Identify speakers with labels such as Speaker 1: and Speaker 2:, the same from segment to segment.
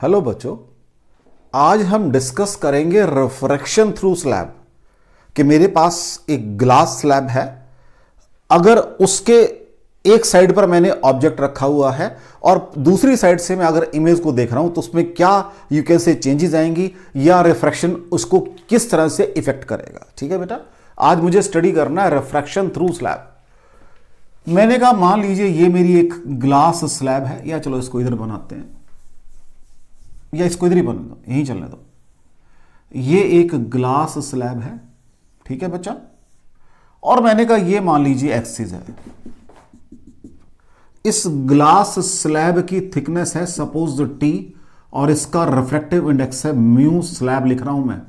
Speaker 1: Hello बच्चों, आज हम डिस्कस करेंगे रिफ्रैक्शन थ्रू स्लैब। कि मेरे पास एक ग्लास स्लैब है, अगर उसके एक साइड पर मैंने ऑब्जेक्ट रखा हुआ है और दूसरी साइड से मैं अगर इमेज को देख रहा हूं तो उसमें क्या यू कैन से चेंजेस आएंगी या रिफ्रैक्शन उसको किस तरह से इफेक्ट करेगा। ठीक है बेटा, आज मुझे स्टडी करना है रिफ्रैक्शन थ्रू स्लैब। मैंने कहा मान लीजिए ये मेरी एक ग्लास स्लैब है, या चलो इसको इधर बनाते हैं, या इसको इधर ही बनने दो, यहीं चलने दो। ये एक ग्लास स्लैब है, ठीक है बच्चा, और मैंने कहा ये मान लीजिए एक्सिस है। इस ग्लास स्लैब की थिकनेस है सपोज टी, और इसका रिफ्रैक्टिव इंडेक्स है म्यू। स्लैब लिख रहा हूं मैं,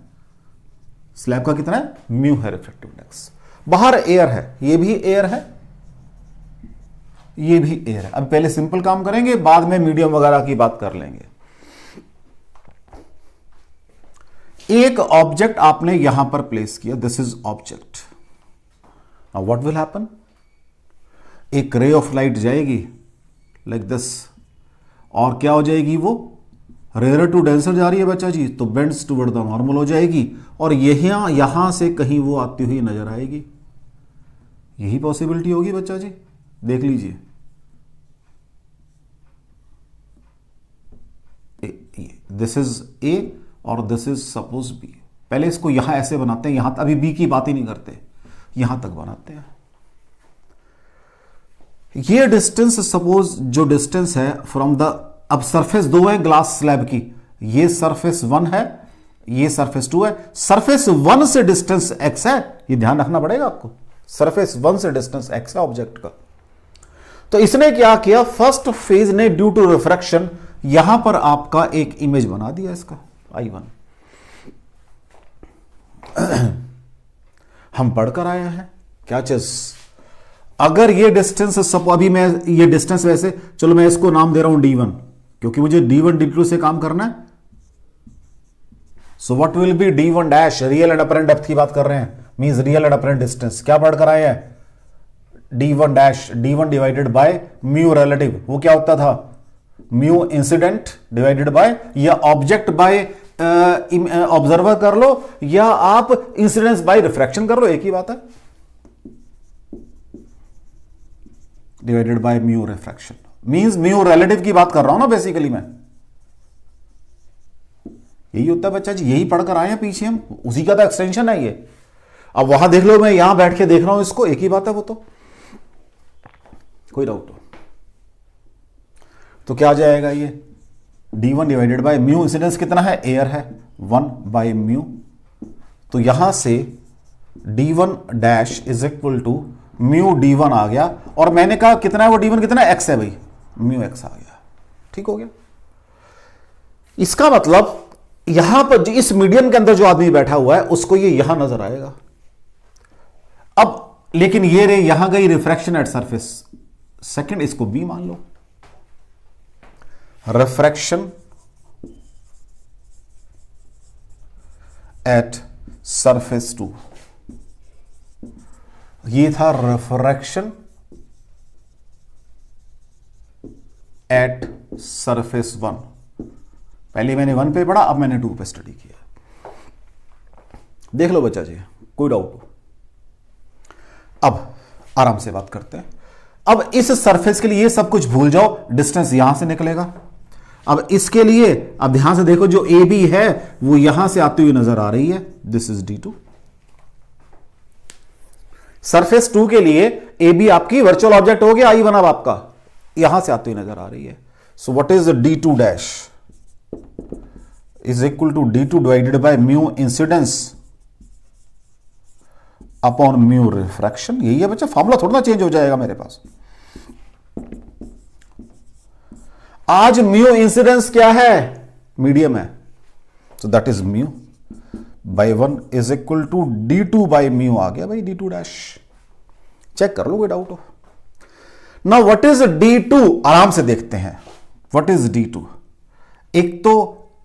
Speaker 1: स्लैब का कितना है, म्यू है रिफ्रैक्टिव इंडेक्स। बाहर एयर है, ये भी एयर है, ये भी एयर है। अब पहले सिंपल काम करेंगे, बाद में मीडियम वगैरह की बात कर लेंगे। एक ऑब्जेक्ट आपने यहां पर प्लेस किया, this is object. Now what will happen, एक रे ऑफ लाइट जाएगी लाइक दिस, और क्या हो जाएगी, वो रेयर टू डेंसर जा रही है बच्चा जी, तो बेंड्स टुवर्ड द नॉर्मल हो जाएगी, और यहां से कहीं वो आती हुई नजर आएगी। यही पॉसिबिलिटी होगी बच्चा जी, देख लीजिए। दिस इज ए और दिस इज सपोज बी। पहले इसको यहां ऐसे बनाते हैं, यहां अभी बी की बात ही नहीं करते, यहां तक बनाते हैं। ये डिस्टेंस सपोज जो डिस्टेंस है फ्रॉम द, अब सरफेस दो है ग्लास स्लैब की, ये सरफेस 1 है, ये सरफेस 2 है। सरफेस 1 से डिस्टेंस x है, ये ध्यान रखना पड़ेगा आपको। सरफेस 1 से डिस्टेंस x है ऑब्जेक्ट का। तो इसने क्या किया, फर्स्ट फेज ने ड्यू टू रिफ्रैक्शन यहां पर आपका एक इमेज बना दिया इसका I1। हम पढ़कर आए हैं क्या चीज, अगर ये डिस्टेंस सब, अभी मैं ये डिस्टेंस वैसे, चलो मैं इसको नाम दे रहा हूं D1, क्योंकि मुझे D1 D2 से काम करना है। So what will B D1 dash, real and apparent depth की बात कर रहे हैं, means real and apparent distance. क्या पढ़कर आए हैं, D1 dash, D1 divided by mu relative. वो क्या होता था, म्यू इंसिडेंट डिवाइडेड बाय, या ऑब्जेक्ट बाय ऑब्जर्वर कर लो, या आप इंसिडेंस बाय रिफ्रैक्शन कर लो, एक ही बात है, divided by mu refraction. Means mu relative की बात कर रहा हूं ना बेसिकली मैं। यही होता है बच्चा जी, यही पढ़कर आए हैं पीछे हम, उसी का तो एक्सटेंशन है ये। अब वहां देख लो, मैं यहां बैठ के देख रहा हूं इसको, एक ही बात है वो तो, कोई डाउट हो तो क्या आ जाएगा, ये D1 divided by mu, incidence कितना है, एयर है, 1 बाय म्यू। तो यहां से D1 dash is equal to mu D1 आ गया, और मैंने कहा कितना है वो D1, कितना है, x है भाई, म्यू x आ गया। ठीक हो गया। इसका मतलब यहां पर इस मीडियम के अंदर जो आदमी बैठा हुआ है उसको ये यहां नजर आएगा। अब लेकिन ये रे यहां गई, रिफ्रैक्शन एट सरफेस सेकंड, इसको B मान लो, रिफ्रैक्शन एट सरफेस 2। ये था रिफ्रैक्शन एट सरफेस 1। पहले मैंने 1 पे पढ़ा, अब मैंने 2 पे स्टडी किया। देख लो बच्चा जी, कोई डाउट हो। अब आराम से बात करते हैं। अब इस सरफेस के लिए ये सब कुछ भूल जाओ, डिस्टेंस यहां से निकलेगा। अब इसके लिए अब ध्यान से देखो, जो ए बी है वो यहां से आती हुई नजर आ रही है, दिस इज D2। सरफेस 2 के लिए ए बी आपकी वर्चुअल ऑब्जेक्ट हो गया, I1 अब आपका यहां से आती हुई नजर आ रही है। So what is D2 dash is equal to D2 divided by mu incidence upon mu refraction. यही है बच्चा, फॉर्मूला थोड़ा ना चेंज हो जाएगा मेरे पास। आज म्यू इंसिडेंस क्या है, मीडियम है, so that is mu by 1 is equal to D2 by mu आ गया भाई, D2 डैश। चेक कर लो, कोई डाउट हो। नाउ व्हाट इज D2, आराम से देखते हैं व्हाट इज D2। एक तो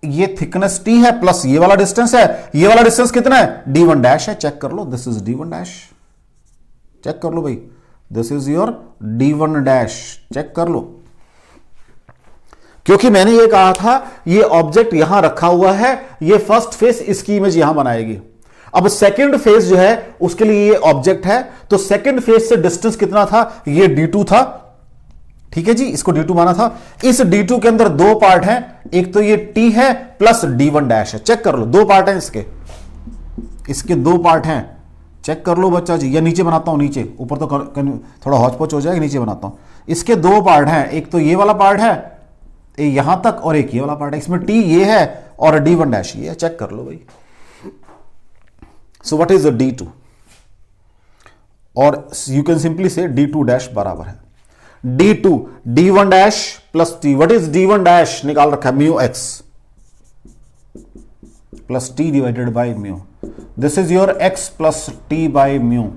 Speaker 1: ये थिकनेस T है प्लस ये वाला डिस्टेंस है, ये वाला डिस्टेंस कितना है, D1 डैश है। चेक कर लो, this is D1 dash, check कर लो भाई, this is your D1 dash, check कर लो। क्योंकि मैंने ये कहा था ये ऑब्जेक्ट यहां रखा हुआ है, ये फर्स्ट फेस इसकी इमेज यहां बनाएगी। अब सेकंड फेस जो है उसके लिए ये ऑब्जेक्ट है, तो सेकंड फेस से डिस्टेंस कितना था, ये d2 था। ठीक है जी, इसको d2 माना था। इस d2 के अंदर दो पार्ट हैं, एक तो ये t है प्लस d1 डैश है। चेक कर लो, दो पार्ट हैं इसके दो पार्ट हैं, चेक कर लो बच्चा जी। या नीचे बनाता हूं, नीचे, ऊपर तो थोड़ा हौच-पौच हो जाएगा, नीचे बनाता हूं। इसके दो पार्ट हैं, एक तो ये वाला पार्ट है यहां तक, और एक ये वाला पार्ट है। इसमें t ये है और d1 डैश ये है। चेक कर लो भाई। सो व्हाट इज d2, और यू कैन सिंपली से d2 डैश बराबर है d2 d1 dash plus t। What is d1 dash निकाल रखा है, mu x plus t divided by mu. This is your x plus t by mu.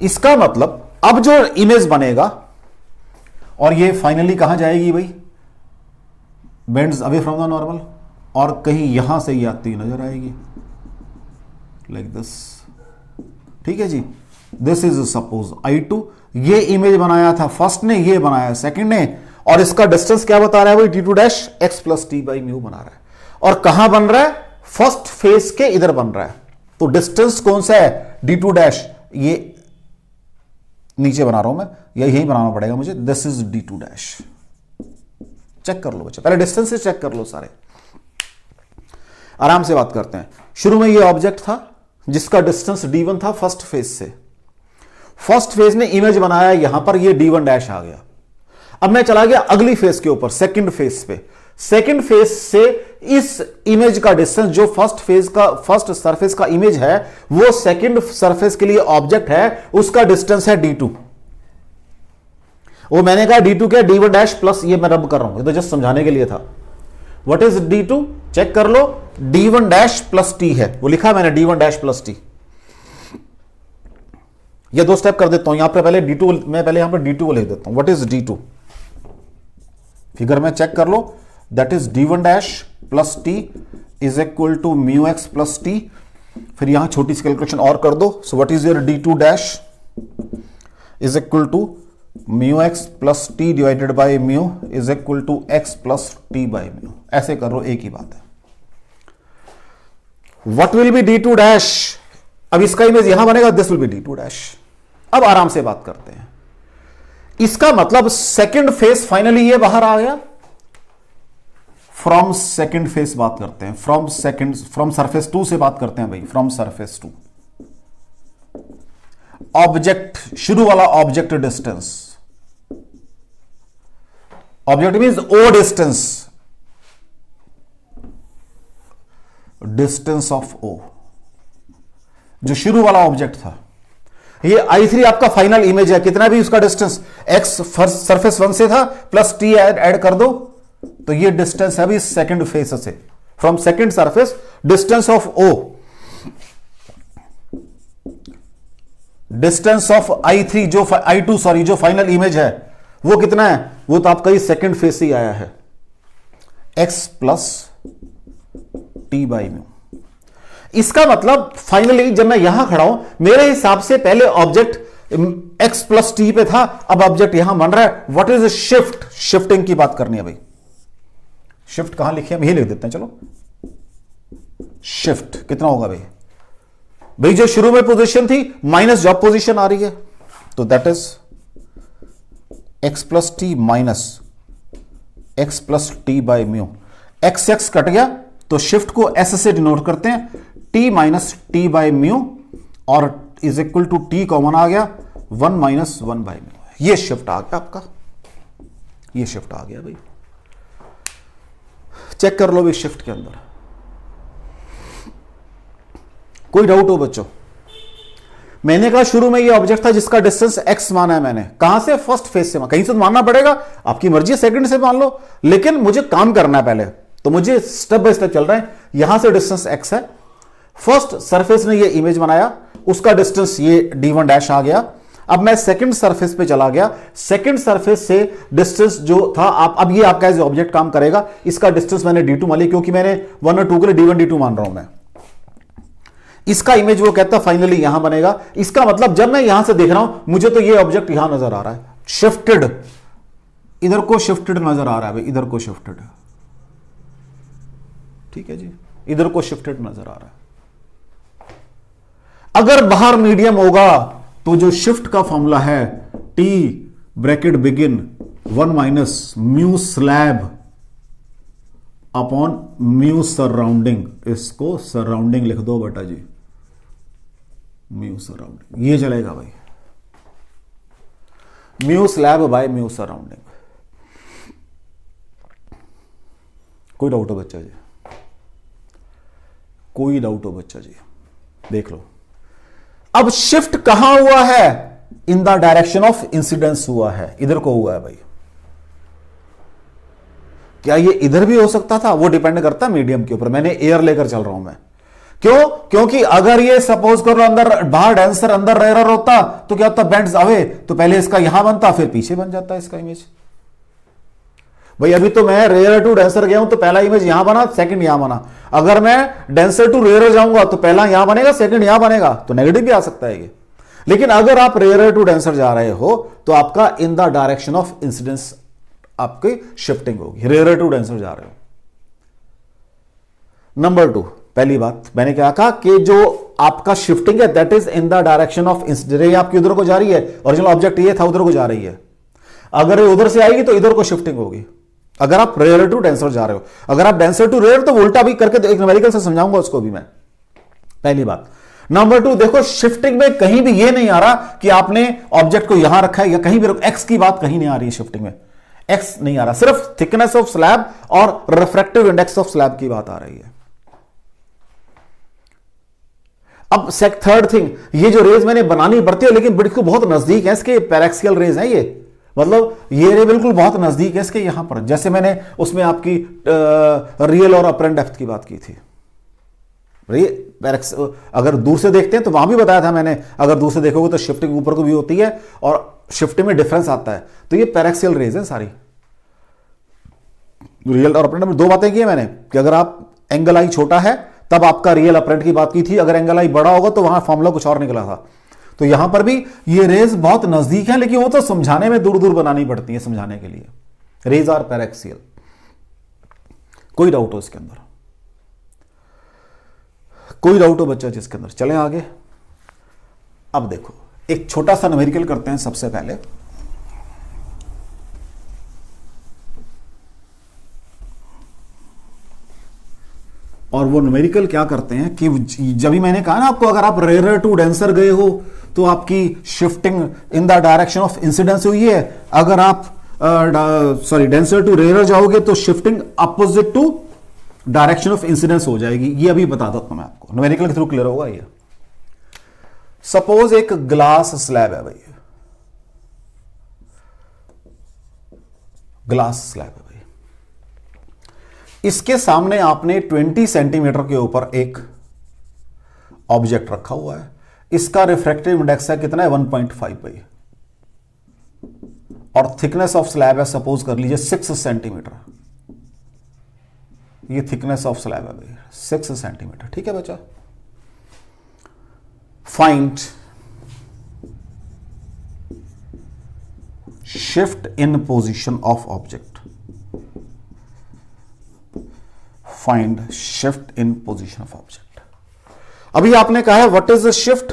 Speaker 1: इसका मतलब अब जो इमेज बनेगा, और ये फाइनली कहां जाएगी भाई, bends away from the normal, और कहीं यहां से ये आती नजर आएगी लाइक दिस। ठीक है जी, दिस इज सपोज I2। ये इमेज बनाया था फर्स्ट ने, ये बनाया सेकंड ने, और इसका डिस्टेंस क्या बता रहा है भाई, d2 dash x plus t by mu बना रहा है। और कहां बन रहा है, फर्स्ट फेस के इधर बन रहा है। तो डिस्टेंस कौन सा है, d2 डैश, ये नीचे बना रहा हूं मैं, या यही बनाना पड़ेगा मुझे। This is d2 dash. Check कर लो बच्चा, पहले डिस्टेंस से चेक कर लो सारे, आराम से बात करते हैं। शुरू में ये ऑब्जेक्ट था जिसका डिस्टेंस d1 था फर्स्ट फेस से। फर्स्ट फेस ने इमेज बनाया यहां पर, ये d1 डैश आ गया। अब मैं चला गया अगली फेस के ऊपर, सेकंड फेस पे। सेकंड फेस से इस इमेज का डिस्टेंस, जो फर्स्ट सरफेस का इमेज है, वो सेकंड सरफेस के लिए ऑब्जेक्ट है, उसका डिस्टेंस है d2। वो मैंने कहा d2 क्या, d1 डैश प्लस, ये मैं रब कर रहा हूं, ये तो जस्ट समझाने के लिए था। व्हाट इज d2, चेक कर लो, d1 डैश प्लस t है, वो लिखा मैंने d1 डैश प्लस t। ये दो स्टेप कर देता हूं यहां पे, पहले d2, मैं पहले यहां पर d2 को लिख देता हूं। व्हाट इज d2, फिगर में चेक कर लो, that is d1 dash plus t is equal to mu x plus t। फिर यहां छोटी सी कैलकुलेशन और कर दो। So what is your d2 dash is equal to mu x plus t divided by mu is equal to x plus t by mu. ऐसे कर लो, एक ही बात है। What will B d2 dash, अब इसका इमेज यहां बनेगा, this will be d2 dash. अब आराम से बात करते हैं। इसका मतलब सेकंड फेस फाइनली ये बाहर आ गया। फ्रॉम सेकंड फेस बात करते हैं, फ्रॉम सरफेस 2 से बात करते हैं भाई, फ्रॉम सरफेस 2। ऑब्जेक्ट, शुरू वाला object distance, object means O distance, distance of O, जो शुरू वाला ऑब्जेक्ट था। ये I3 आपका फाइनल इमेज है, कितना भी उसका डिस्टेंस x सरफेस 1 से था प्लस t ऐड कर दो, तो ये डिस्टेंस है अभी सेकंड फेस से, from second surface, distance of o, distance of I3 जो I2 सॉरी, जो फाइनल इमेज है वो कितना है, वो तो आपका ये सेकंड फेस से ही आया है, x plus t by mu. इसका मतलब फाइनली जब मैं यहां खड़ा हूं, मेरे हिसाब से पहले ऑब्जेक्ट x प्लस टी पे था, अब ऑब्जेक्ट यहां बन रहा है। व्हाट इज शिफ्ट, शिफ्टिंग की बात करनी है भाई। शिफ्ट कहां लिखे, हम यही लिख देते हैं, चलो। शिफ्ट कितना होगा भाई, जो शुरू में पोजीशन थी माइनस जॉब पोजीशन आ रही है, तो that is x plus T minus x plus t by mu. X x cut गया तो शिफ्ट को s से डिनोट करते हैं, t minus t by mu, और is equal to t common आ गया, 1 माइनस 1 बाई म्यू। ये शिफ्ट आ गया आपका, ये शिफ्ट आ गया भाई। चेक कर लो भाई शिफ्ट के अंदर, कोई डाउट हो बच्चों। मैंने कहा शुरू में ये ऑब्जेक्ट था जिसका डिस्टेंस x माना है मैंने, कहां से, फर्स्ट फेस से। कहीं से तो मानना पड़ेगा, आपकी मर्जी है, सेकंड से मान लो, लेकिन मुझे काम करना है पहले, तो मुझे स्टेप बाय स्टेप चल रहा है। यहां से डिस्टेंस x है, फर्स्ट सरफेस ने ये इमेज बनाया, उसका डिस्टेंस ये d1 डैश आ गया। अब मैं सेकंड सरफेस पे चला गया, सेकंड सरफेस से डिस्टेंस जो था, अब ये आपका एज ऑब्जेक्ट काम करेगा, इसका डिस्टेंस मैंने d2 मान लिया, क्योंकि मैंने 1 और 2 के लिए d1 d2 मान रहा हूं मैं। इसका इमेज वो कहता फाइनली यहां बनेगा। इसका मतलब जब मैं यहां से देख रहा हूं, मुझे तो ये ऑब्जेक्ट यहां नजर आ रहा है, शिफ्टेड, इधर को शिफ्टेड नजर आ रहा है भाई, इधर को शिफ्टेड। ठीक है जी, इधर को शिफ्टेड नजर आ रहा है। अगर बाहर मीडियम होगा तो जो शिफ्ट का फॉर्मूला है T bracket begin 1 minus mu slab upon mu surrounding, इसको सराउंडिंग लिख दो बेटा जी, म्यू सराउंडिंग, ये चलेगा भाई, mu slab by mu surrounding. कोई डाउट हो बच्चा जी? कोई डाउट हो बच्चा जी? देख लो, अब शिफ्ट कहां हुआ है? इन द डायरेक्शन ऑफ इंसिडेंस हुआ है, इधर को हुआ है भाई। क्या ये इधर भी हो सकता था? वो डिपेंड करता है मीडियम के ऊपर, मैंने एयर लेकर चल रहा हूं मैं। क्यों? क्योंकि अगर ये सपोज करो अंदर बाहर डेंसर अंदर रेयर होता तो क्या होता, बेंड्स अवे, तो पहले इसका यहां बनता फिर पीछे बन जाता इसका इमेज। भाई अभी तो मैं रेयर टू डेंसर गया हूं तो पहला इमेज यहां बना, सेकंड यहां बना। अगर मैं डेंसर टू रेयर जाऊंगा तो पहला यहां बनेगा, सेकंड यहां बनेगा, तो नेगेटिव भी आ सकता है ये। लेकिन अगर आप रेयर टू डेंसर जा रहे हो तो आपका इन द डायरेक्शन ऑफ इंसिडेंस आपकी शिफ्टिंग होगी, रेयर टू डेंसर जा रहे हो। नंबर 2, पहली बात मैंने क्या कहा कि जो आपका शिफ्टिंग है that is in the direction of incidence, आपकी उधर को जा रही है, ओरिजिनल ऑब्जेक्ट ये था उधर को जा रही है। अगर ये उधर से आएगी तो इधर को शिफ्टिंग होगी, अगर आप रेयर टू डेंसर जा रहे हो। अगर आप डेंसर टू रेयर तो उल्टा भी करके एक न्यूमेरिकल से समझाऊंगा उसको भी मैं, पहली बात। नंबर 2, देखो शिफ्टिंग में कहीं भी ये नहीं आ रहा कि आपने ऑब्जेक्ट को यहां रखा है या कहीं भी एक्स की बात कहीं नहीं आ रही है शिफ्टिंग में, एक्स नहीं आ रहा, सिर्फ थिकनेस ऑफ स्लैब और रिफ्रैक्टिव इंडेक्स ऑफ स्लैब की बात आ रही है। अब थर्ड थिंग, ये जो रेज मैंने बनानी पड़ती है लेकिन बिल्कुल बहुत नजदीक है इसके, पैरेक्सियल रेज है ये, मतलब ये रे बिल्कुल बहुत नजदीक है इसके यहां पर, जैसे मैंने उसमें आपकी रियल और अपरेंट डेप्थ की बात की थी। अगर दूर से देखते हैं तो वहां भी बताया था मैंने, अगर दूर से देखोगे तो शिफ्टिंग ऊपर को भी होती है और शिफ्टिंग में डिफरेंस आता है। तो ये पैरेक्सियल रेज है सारी, रियल और अपरेंट में 2 बातें की है मैंने कि अगर आप एंगल आई छोटा है तब आपका रियल अपरेंट की बात की थी, अगर एंगल आई बड़ा होगा तो वहां फॉर्मूला कुछ और निकला था। तो यहां पर भी ये रेज बहुत नजदीक है लेकिन वो तो समझाने में दूर दूर बनानी पड़ती है समझाने के लिए। Rays are paraxial. कोई डाउट हो इसके अंदर? कोई डाउट हो बच्चा जिसके अंदर? चलें आगे। अब देखो एक छोटा सा न्यूमेरिकल करते हैं सबसे पहले। और वो न्यूमेरिकल क्या करते हैं कि जब भी मैंने कहा ना आपको, अगर आप रेयर टू डेंसर गए हो तो आपकी shifting in the direction of incidence हुई है, अगर आप डेंसर टू रेयर जाओगे तो shifting opposite to direction of incidence हो जाएगी। ये अभी बता देता हूं मैं आपको, न्यूमेरिकल के थ्रू क्लियर होगा ये। सपोज एक ग्लास स्लैब है भाई, ग्लास स्लैब है भाई, इसके सामने आपने 20 सेंटीमीटर के ऊपर एक ऑब्जेक्ट रखा हुआ है, इसका रिफ्रैक्टिव इंडेक्स है कितना है 1.5 भाई, और थिकनेस ऑफ स्लैब है सपोज कर लीजिए 6 सेंटीमीटर, ये थिकनेस ऑफ स्लैब है भाई 6 सेंटीमीटर, ठीक है बच्चा। Find shift in position of object, find shift in position of object. अभी आपने कहा है what is the shift,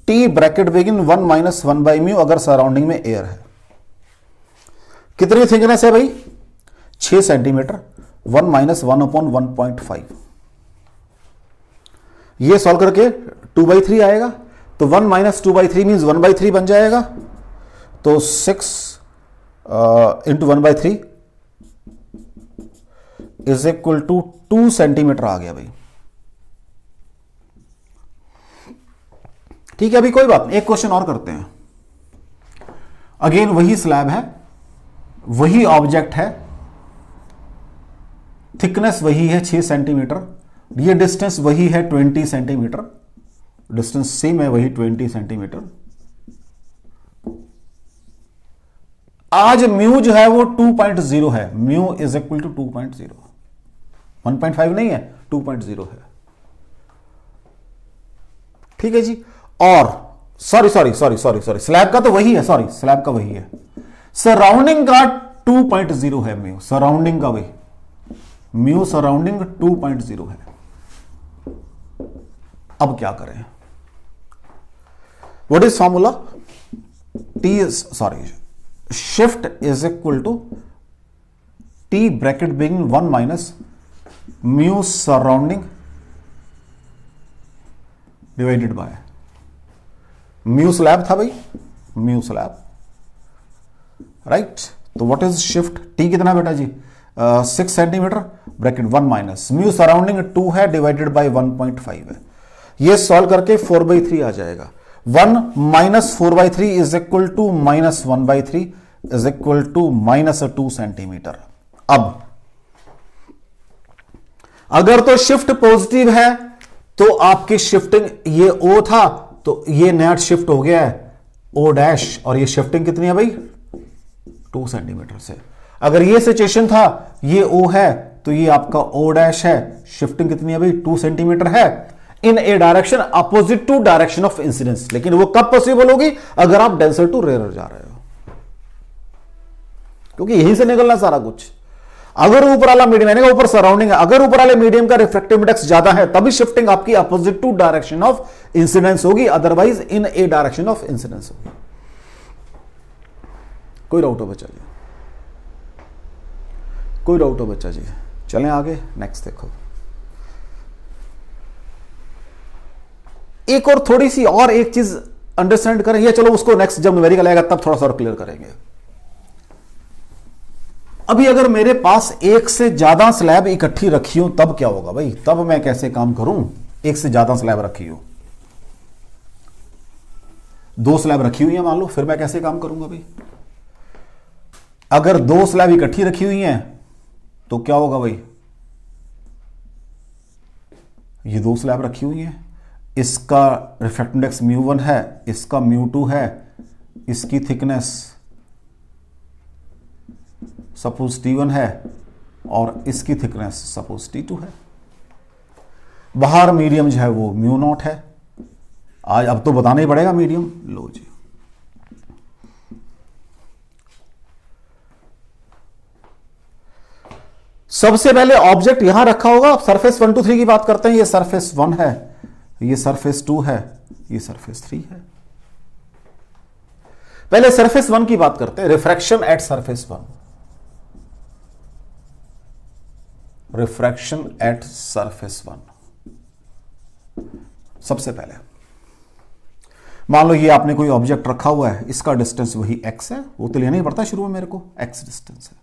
Speaker 1: T bracket begin 1 minus 1 by mu, अगर सराउंडिंग में एयर है। कितनी थिकनेस है भाई 6 सेंटीमीटर, 1 माइनस 1 अपॉन 1.5, ये सॉल्व करके 2/3 आएगा, तो 1 माइनस 2/3 मीन्स 1/3 बन जाएगा, तो 6 into 1/3 is equal to 2 centimetre आ गया भाई। ठीक है, अभी कोई बात नहीं, एक क्वेश्चन और करते हैं। अगेन वही स्लैब है, वही ऑब्जेक्ट है, थिकनेस वही है 6 सेंटीमीटर, ये डिस्टेंस वही है 20 सेंटीमीटर, डिस्टेंस सेम है वही 20 सेंटीमीटर। आज म्यू जो है वो 2.0 है, म्यू इज इक्वल टू 2.0, 1.5 नहीं है 2.0 है, ठीक है जी। और सॉरी स्लैब का तो वही है, सॉरी स्लैब का वही है, सराउंडिंग का 2.0 है म्यू, सराउंडिंग का वही म्यू सराउंडिंग 2.0 है। अब क्या करें, what is formula, shift is equal to T bracket beginning 1 minus mu surrounding divided by mu slab था भाई, म्यू स्लैब, राइट। तो व्हाट इज शिफ्ट, टी कितना बेटा जी 6 centimetre, bracket 1 minus mu surrounding 2 है डिवाइडेड बाय 1.5 है। ये solve करके 4/3 आ जाएगा। 1 minus 4/3 is equal to minus 1/3 is equal to minus 2 centimetre. अब अगर तो शिफ्ट पॉजिटिव है तो आपकी शिफ्टिंग ये ओ था तो ये नया शिफ्ट हो गया है ओ डैश, और ये शिफ्टिंग कितनी है भाई 2 सेंटीमीटर से। अगर ये सिचुएशन था ये ओ है तो ये आपका ओ डैश है, शिफ्टिंग कितनी है भाई 2 सेंटीमीटर है in a direction opposite to direction of incidence. लेकिन वो कब पॉसिबल होगी, अगर आप डेंसर टू रेयर जा रहे हो, क्योंकि यहीं से निकलना सारा कुछ। अगर ऊपर वाला मीडियम यानी ऊपर सराउंडिंग है, अगर ऊपर वाले मीडियम का रिफ्रैक्टिव इंडेक्स ज्यादा है तभी शिफ्टिंग आपकी opposite to direction of incidence होगी, otherwise in a direction of incidence होगी। कोई डाउट हो बच्चा जी, कोई डाउट हो बच्चा जी? चलें आगे, नेक्स्ट देखो। एक और थोड़ी सी और एक चीज अंडरस्टैंड करें, या चलो उसको नेक्स्ट जब न्यूमेरिकल आएगा तब थोड़ा सा और क्लियर करेंगे। अभी अगर मेरे पास एक से ज्यादा स्लैब इकट्ठी रखी हो तब क्या होगा भाई, तब मैं कैसे काम करूं? एक से ज्यादा स्लैब रखी हो, 2 स्लैब रखी हुई है मान लो, फिर मैं कैसे काम करूंगा भाई? अगर 2 स्लैब इकट्ठी रखी हुई हैं तो क्या होगा भाई, ये 2 स्लैब रखी हुई हैं, इसका रिफ्रैक्टिव इंडेक्स μ1 है, इसका μ2 है, इसकी थिकनेस सपोज T1 है और इसकी थिकनेस सपोज T2 है। बाहर मीडियम जो है वो μ0 है। आज अब तो बताना ही पड़ेगा मीडियम, लो जी। सबसे पहले ऑब्जेक्ट यहां रखा होगा, सरफेस 1 2 3 की बात करते हैं। ये सरफेस 1 है, ये सरफेस 2 है, ये सरफेस 3 है। पहले सरफेस 1 की बात करते हैं, refraction at surface 1, refraction at surface 1। सबसे पहले मान लो ये आपने कोई ऑब्जेक्ट रखा हुआ है, इसका डिस्टेंस वही x है, वो तो लेना ही पड़ता है शुरू में मेरे को, x डिस्टेंस है।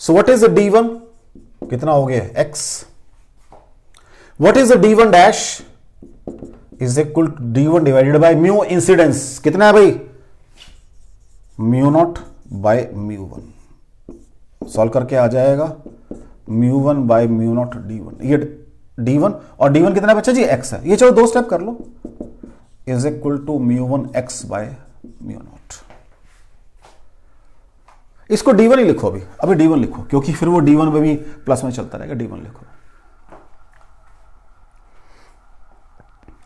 Speaker 1: सो व्हाट इज d1, कितना हो गया x। What is d1 dash is equal to d1 divided by mu incidence, कितना है भाई μ0 बाय μ1। सॉल्व करके आ जाएगा μ1 बाय μ0 d1, ये d1 और d1 कितना है बच्चा जी x है। ये चलो 2 स्टेप कर लो, is equal to μ1 x by μ0। इसको d1 ही लिखो, अभी d1 लिखो, क्योंकि फिर वो d1 में भी प्लस में चलता रहेगा, d1 लिखो।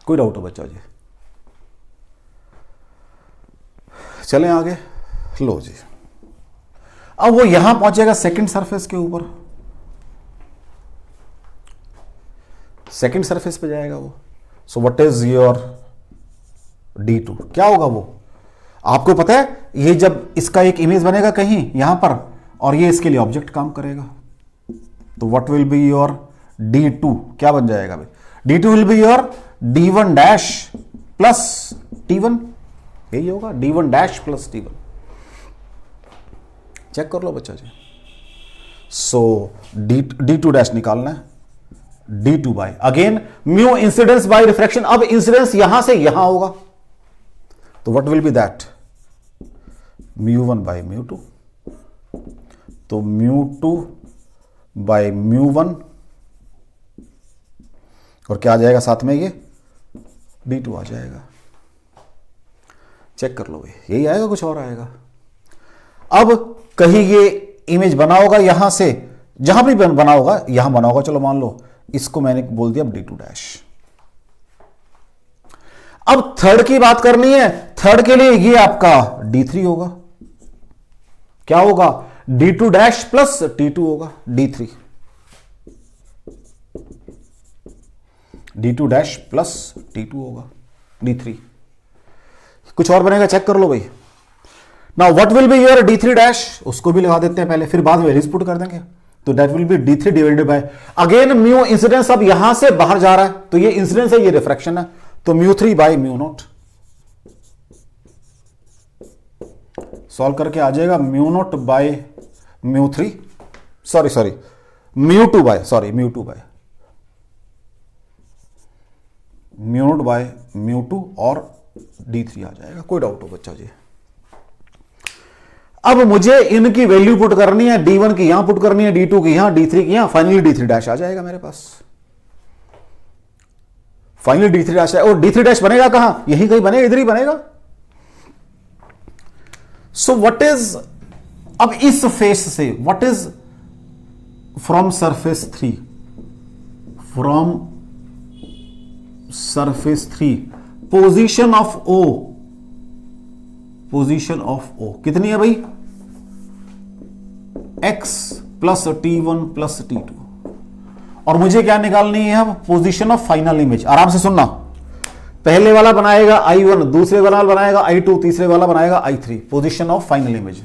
Speaker 1: कोई डाउट हो बच्चा जी? चलें आगे, लो जी। अब वो यहां पहुंचेगा सेकंड सरफेस के ऊपर, सेकंड सरफेस पे जाएगा वो। सो व्हाट इज योर d2, क्या होगा वो आपको पता है। ये जब इसका एक इमेज बनेगा कहीं यहां पर और ये इसके लिए ऑब्जेक्ट काम करेगा, तो what will be your d2, क्या बन जाएगा भाई, d2 will be your d1 dash plus t1, यही होगा d1 dash plus t1। Check कर लो बच्चा जी। सो d2 डैश निकालना है, d2 by again mu incidence by refraction. अब इंसिडेंस यहां से यहां होगा, तो what will be that μ1 by μ2, तो μ2 बाय μ1 और क्या आ जाएगा साथ में, ये d2 आ जाएगा। चेक कर लो भाई, यही आएगा कुछ और आएगा। अब कहीं ये इमेज बना होगा यहां से, जहां भी बना होगा, यहां बना होगा, चलो मान लो इसको मैंने बोल दिया d2 डैश। अब थर्ड की बात करनी है, थर्ड के लिए ये आपका d3 होगा। क्या होगा D2 डैश प्लस T2 होगा D3, D2 dash plus T2 होगा D3। कुछ और बनेगा, चेक कर लो भाई। Now what will be your D3 dash, उसको भी लगा देते हैं पहले, फिर बाद में वैल्यूज पुट कर देंगे। तो that will be D3 divided by, again mu incidence अब यहां से बाहर जा रहा है, तो ये इंसिडेंस है, ये रिफ्रैक्शन है, तो μ3 बाय μ0। सॉल्व करके आ जाएगा μ0 बाय μ3, सॉरी μ2 बाय μ2 बाय μ2 और D3 आ जाएगा। कोई डाउट हो बच्चा जी? अब मुझे इनकी वैल्यू पुट करनी है, D1 की यहां पुट करनी है, D2 की यहां, D3 की यहां, फाइनली D3 डैश आ जाएगा मेरे पास। फाइनली D3 डैश है, और D3 डैश बनेगा कहां? यही कहीं बनेगा, इधर ही बनेगा। सो व्हाट इज, अब इस फेस से what is from surface 3, from surface 3 position of O, position of O कितनी है भाई? x plus T1 plus T2, और मुझे क्या निकालनी है? Position of final image. आराम से सुनना, पहले वाला बनाएगा I1, दूसरे वाला बनाएगा I2, तीसरे वाला बनाएगा I3। Position of final image,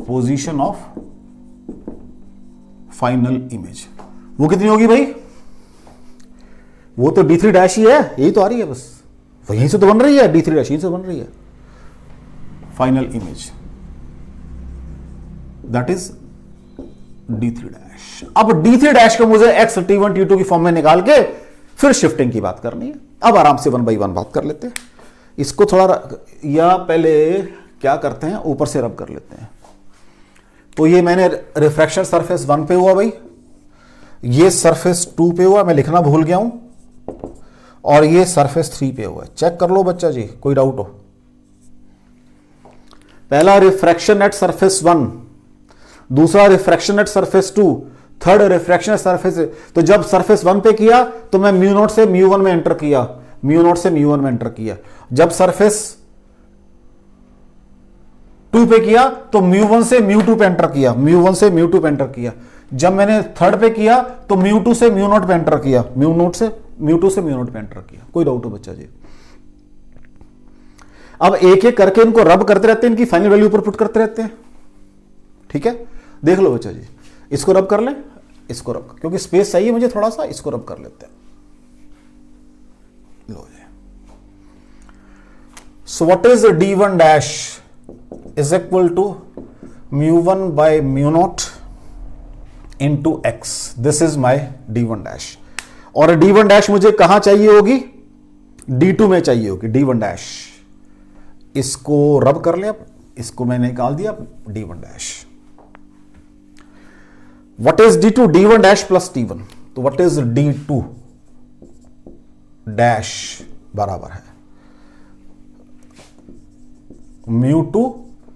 Speaker 1: position of final image वो कितनी होगी भाई? वो तो D3 डैश ही है, यही तो आ रही है बस, वहीं से तो बन रही है, D3 डैश यहीं से बन रही है। Final image that is D3 dash. अब D3 डैश को मुझे x T1 T2 की फॉर्म में निकाल के फिर शिफ्टिंग की बात करनी है। अब आराम से 1 बाई 1 बात कर लेते हैं। इसको थोड़ा, या पहले क्या करते हैं, ऊपर से रब कर लेते हैं। तो ये मैंने रिफ्रैक्शन सरफेस 1 पे हुआ भाई, ये सरफेस 2 पे हुआ, मैं लिखना भूल गया हूं, और ये सरफेस 3 पे हुआ। चेक कर लो बच्चा जी, कोई डाउट हो? पहला रिफ्रैक्शन एट सरफेस 1, दूसरा refraction at surface 2, third refraction at surface. तो जब सरफेस 1 पे किया तो मैं μ0 से μ1 में एंटर किया, μ0 से μ1 में एंटर किया। जब सरफेस 2 पे किया तो μ1 से μ2 पे एंटर किया, μ1 से μ2 पे एंटर किया। जब मैंने थर्ड पे किया तो μ2 से μ0 पे एंटर किया, μ2 से μ0 पे एंटर किया। कोई डाउट हो बच्चा जी? अब एक एक करके इनको रब करते रहते हैं, इनकी फाइनल वैल्यू ऊपर पुट करते रहते हैं। ठीक है, देख लो बच्चा जी, इसको रब कर लें, इसको रब, क्योंकि स्पेस चाहिए मुझे थोड़ा सा, इसको रब कर लेते हैं। लो जी, so what is D1 dash is equal to μ1 by μ0 into x। This is my D1 dash, और D1 डैश मुझे कहां चाहिए होगी? D2 में चाहिए होगी D1 डैश। इसको रब कर लिया, इसको मैंने निकाल दिया D1 dash. What is D2? D1 dash plus T1। तो व्हाट इज D2 डैश बराबर है μ2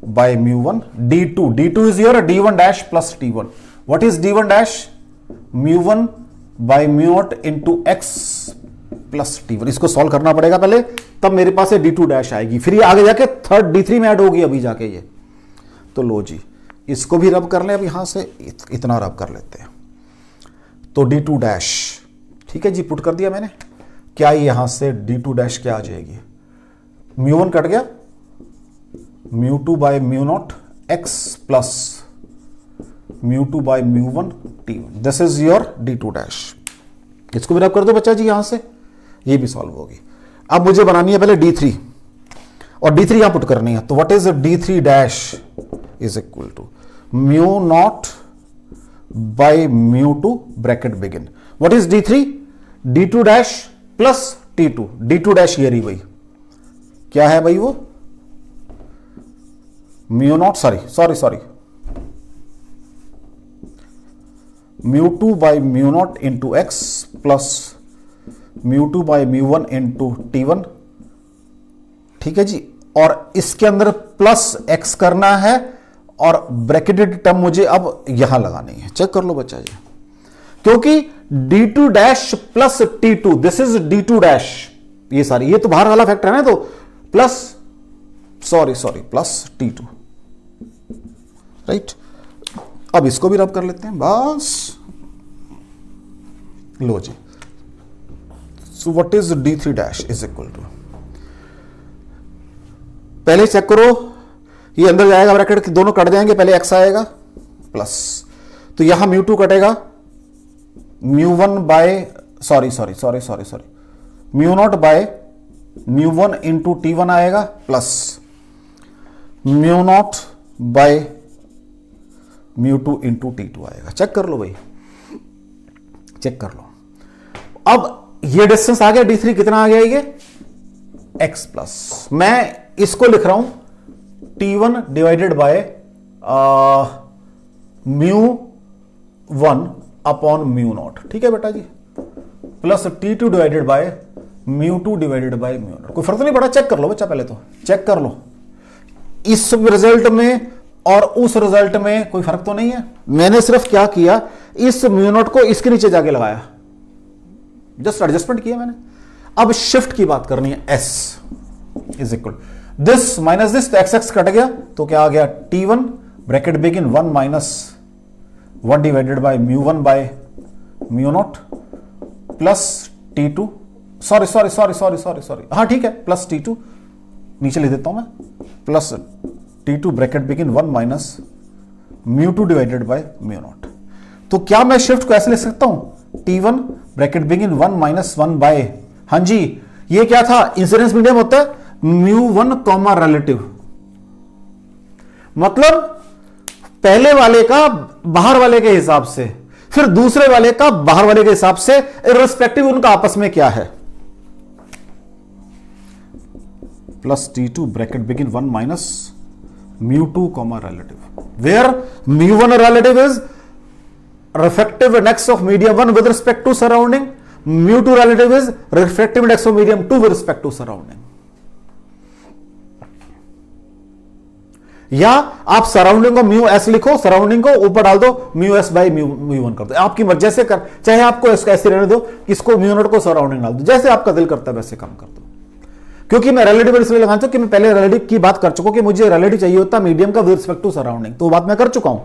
Speaker 1: by μ1 D2। D2 is your D1 dash plus T1। What is D1 dash? μ1 by μ0 into x plus T1। इसको solve करना पड़ेगा पहले, तब मेरे पास है D2 डैश आएगी, फिर ये आगे जाके थर्ड D3 में ऐड होगी अभी जाके ये। तो लो जी, इसको भी रब कर लें, अब यहां से इतना रब कर लेते हैं। तो D2 डैश, ठीक है जी, पुट कर दिया मैंने। क्या यहां से D2 डैश क्या आ जाएगी? μ1 कट गया, μ2 by μ0 x plus μ2 by μ1 T1। This is your D2 dash. इसको भी रब कर दो बच्चा जी, यहां से ये भी सॉल्व होगी। अब मुझे बनानी है पहले D3, और D3 यहां पुट करनी है। तो what is D3 dash is equal to μ0 by μ2 bracket begin. What is D3? D2 dash plus T2। D2 dash ये रही भाई, क्या है भाई वो? μ0, sorry μ2 by μ0 into x plus μ2 by μ1 into T1। ठीक है जी, और इसके अंदर प्लस x करना है, और ब्रैकेटेड टर्म मुझे अब यहां लगानी है। चेक कर लो बच्चा जी, क्योंकि D2 dash plus T2, this is D2 dash, ये सारी, ये तो बाहर वाला फैक्टर है ना, तो plus sorry plus T2, right. अब इसको भी रब कर लेते हैं बस। लो जी, so what is D3 dash is equal to, पहले चेक करो, ये अंदर जाएगा ब्रैकेट के दोनों कट जाएंगे, पहले x आएगा प्लस, तो यहां μ2 कटेगा, μ1 bye sorry μ0 bye μ1 into T1 आएगा प्लस μ0 बाय μ2 इंटू T2 आएगा। चेक कर लो भाई, चेक कर लो। अब ये डिस्टेंस आ गया D3, कितना आ गया ये x प्लस, मैं इसको लिख रहा हूं T1 डिवाइडेड बाय μ1 अपॉन μ0, ठीक है बेटा जी, plus T2 divided by μ2 divided by μ0। कोई फर्क नहीं पड़ा, चेक कर लो बच्चा, पहले तो चेक कर लो इस रिजल्ट में और उस रिजल्ट में कोई फर्क तो नहीं है। मैंने सिर्फ क्या किया, इस μ0 को इसके नीचे जाके लगाया, जस्ट एडजस्टमेंट किया मैंने। अब शिफ्ट की बात करनी है, s is equal this minus this, तो x कट गया, तो क्या आ गया T1 bracket begin 1 minus 1 divided by μ1 by μ0 plus T2, sorry, हाँ ठीक है, प्लस T2 नीचे लिख देता हूं मैं, plus T2 bracket begin 1 minus μ2 divided by μ0। तो क्या मैं शिफ्ट को ऐसे लिख सकता हूं, T1 bracket begin 1 minus 1 bye, हाँ जी, ये क्या था, इंसिडेंस मीडियम होता है μ1 कॉमा रिलेटिव, मतलब पहले वाले का बाहर वाले के हिसाब से, फिर दूसरे वाले का बाहर वाले के हिसाब से, इर्रिस्पेक्टिव उनका आपस में क्या है, plus T2 bracket begin 1 minus μ2 comma relative, where μ1 relative is refractive index of medium 1 with respect to surrounding, μ2 relative is refractive index of medium 2 with respect to surrounding। या आप सराउंडिंग को μs लिखो, surrounding को ऊपर डाल दो μs by μ1 कर दो, आपकी मर्जी, जैसे कर, चाहे आपको इसको ऐसे रहने दो, इसको μ0 को सराउंडिंग डाल दो, जैसे आपका दिल करता है वैसे काम कर दो। क्योंकि मैं रिलेटिव इसलिए लगाता हूं कि मैं पहले रिलेटिव की बात कर चुका हूं कि मुझे रिलेटिव चाहिए होता मीडियम का विद रिस्पेक्ट टू सराउंडिंग, तो वो बात मैं कर चुका हूं।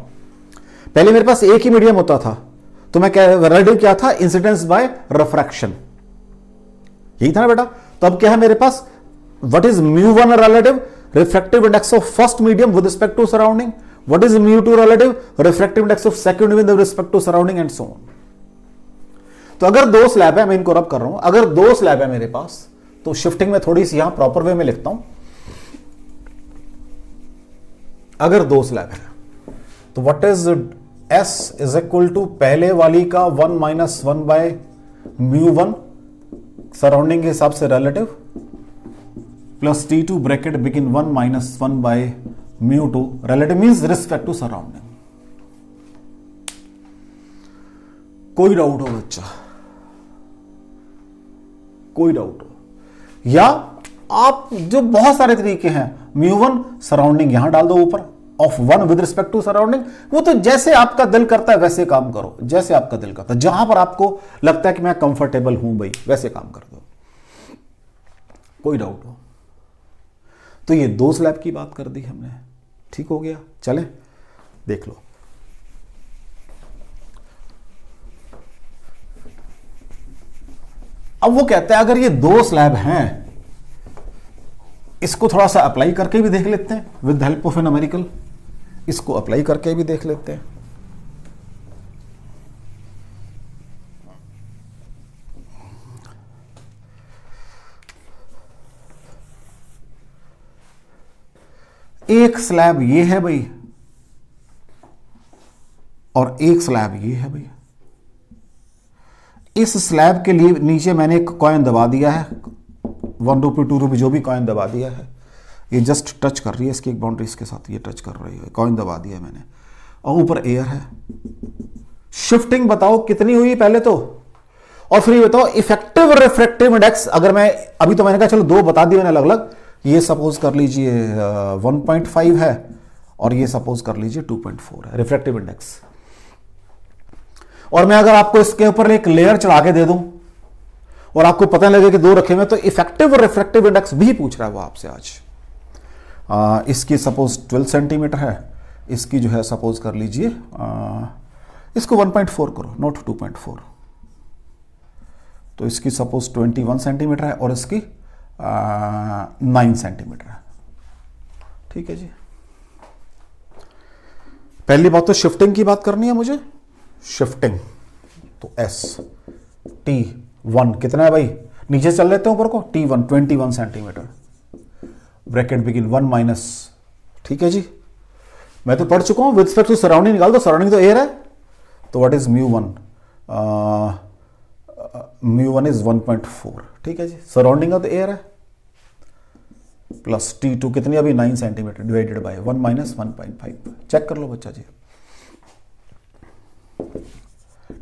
Speaker 1: पहले मेरे पास एक ही मीडियम होता था, तो मैं क्या रिलेटिव क्या था, इंसिडेंस बाय रिफ्रैक्शन, यही था ना बेटा। तो अब क्या है मेरे पास, what is μ1 relative, refractive index of first medium with respect to surrounding, what is μ2 relative, refractive index of second with respect to surrounding and so on. तो अगर दो स्लैब है, मैं इनको रब कर रहा हूं, अगर दो स्लैब है मेरे पास, तो शिफ्टिंग में थोड़ी सी यहां प्रॉपर वे में लिखता हूं, अगर दो स्लैब है तो what is s is equal to पहले वाली का 1 माइनस 1 बाय μ1 सराउंडिंग के हिसाब से relative, plus T2 bracket begin 1 minus 1 by μ2, relative means respect to surrounding. कोई डाउट हो बच्चा, कोई डाउट हो, या आप जो बहुत सारे तरीके हैं, μ1 सराउंडिंग यहां डाल दो ऊपर of 1 with respect to surrounding, वो तो जैसे आपका दिल करता है वैसे काम करो, जैसे आपका दिल करता है, जहां पर आपको लगता है कि मैं कंफर्टेबल हूं भाई, वैसे काम कर दो। कोई डाउट हो तो ये दो स्लैब की बात कर दी हमने, ठीक हो गया। चले देख लो, अब वो कहता है अगर ये दो स्लैब हैं, इसको थोड़ा सा अप्लाई करके भी देख लेते हैं with the help of A numerical, इसको अप्लाई करके भी देख लेते हैं। एक स्लैब ये है भाई और एक स्लैब ये है भाई। इस स्लैब के लिए नीचे मैंने एक कॉइन दबा दिया है, 1 रुपये 2 रुपये जो भी कॉइन दबा दिया है, ये जस्ट टच कर रही है इसकी एक बाउंड्री इसके साथ, ये टच कर रही है, कॉइन दबा दिया है मैंने, और ऊपर एयर है। शिफ्टिंग बताओ कितनी हुई पहले तो, और फिर ये बताओ इफेक्टिव रिफ्रैक्टिव इंडेक्स, अगर मैं अभी तो मैंने कहा चलो दो बता दिए मैंने अलग अलग, ये सपोज कर लीजिए 1.5 है और ये सपोज कर लीजिए 2.4 है रिफ्रैक्टिव इंडेक्स। और मैं अगर आपको इसके ऊपर एक लेयर चढ़ा के दे दूं और आपको पता लगे कि दो रखे हुए, तो इफेक्टिव और रिफ्रैक्टिव इंडेक्स भी पूछ रहा है वो आपसे आज। इसकी सपोज 12 सेंटीमीटर है, इसकी जो है सपोज कर लीजिए इसको 1.4 करो, नोट 2.4, तो इसकी सपोज 21 सेंटीमीटर है और इसकी 9 सेंटीमीटर है। ठीक है जी। पहली बात तो शिफ्टिंग की बात करनी है मुझे, शिफ्टिंग तो एस T1 कितना है भाई, नीचे चल लेते हैं ऊपर को, T1 21 centimetre, bracket begin 1 minus, ठीक है जी। मैं तो पढ़ चुका हूं, विद रिस्पेक्ट टू सराउंडिंग निकाल दो, सराउंडिंग तो एयर है, तो व्हाट इज μ1, μ1 इज 1.4, ठीक है जी, सराउंडिंग का तो एयर है, प्लस T2 कितनी अभी 9 centimetre divided by 1 minus 1.5, check कर लो बच्चा जी,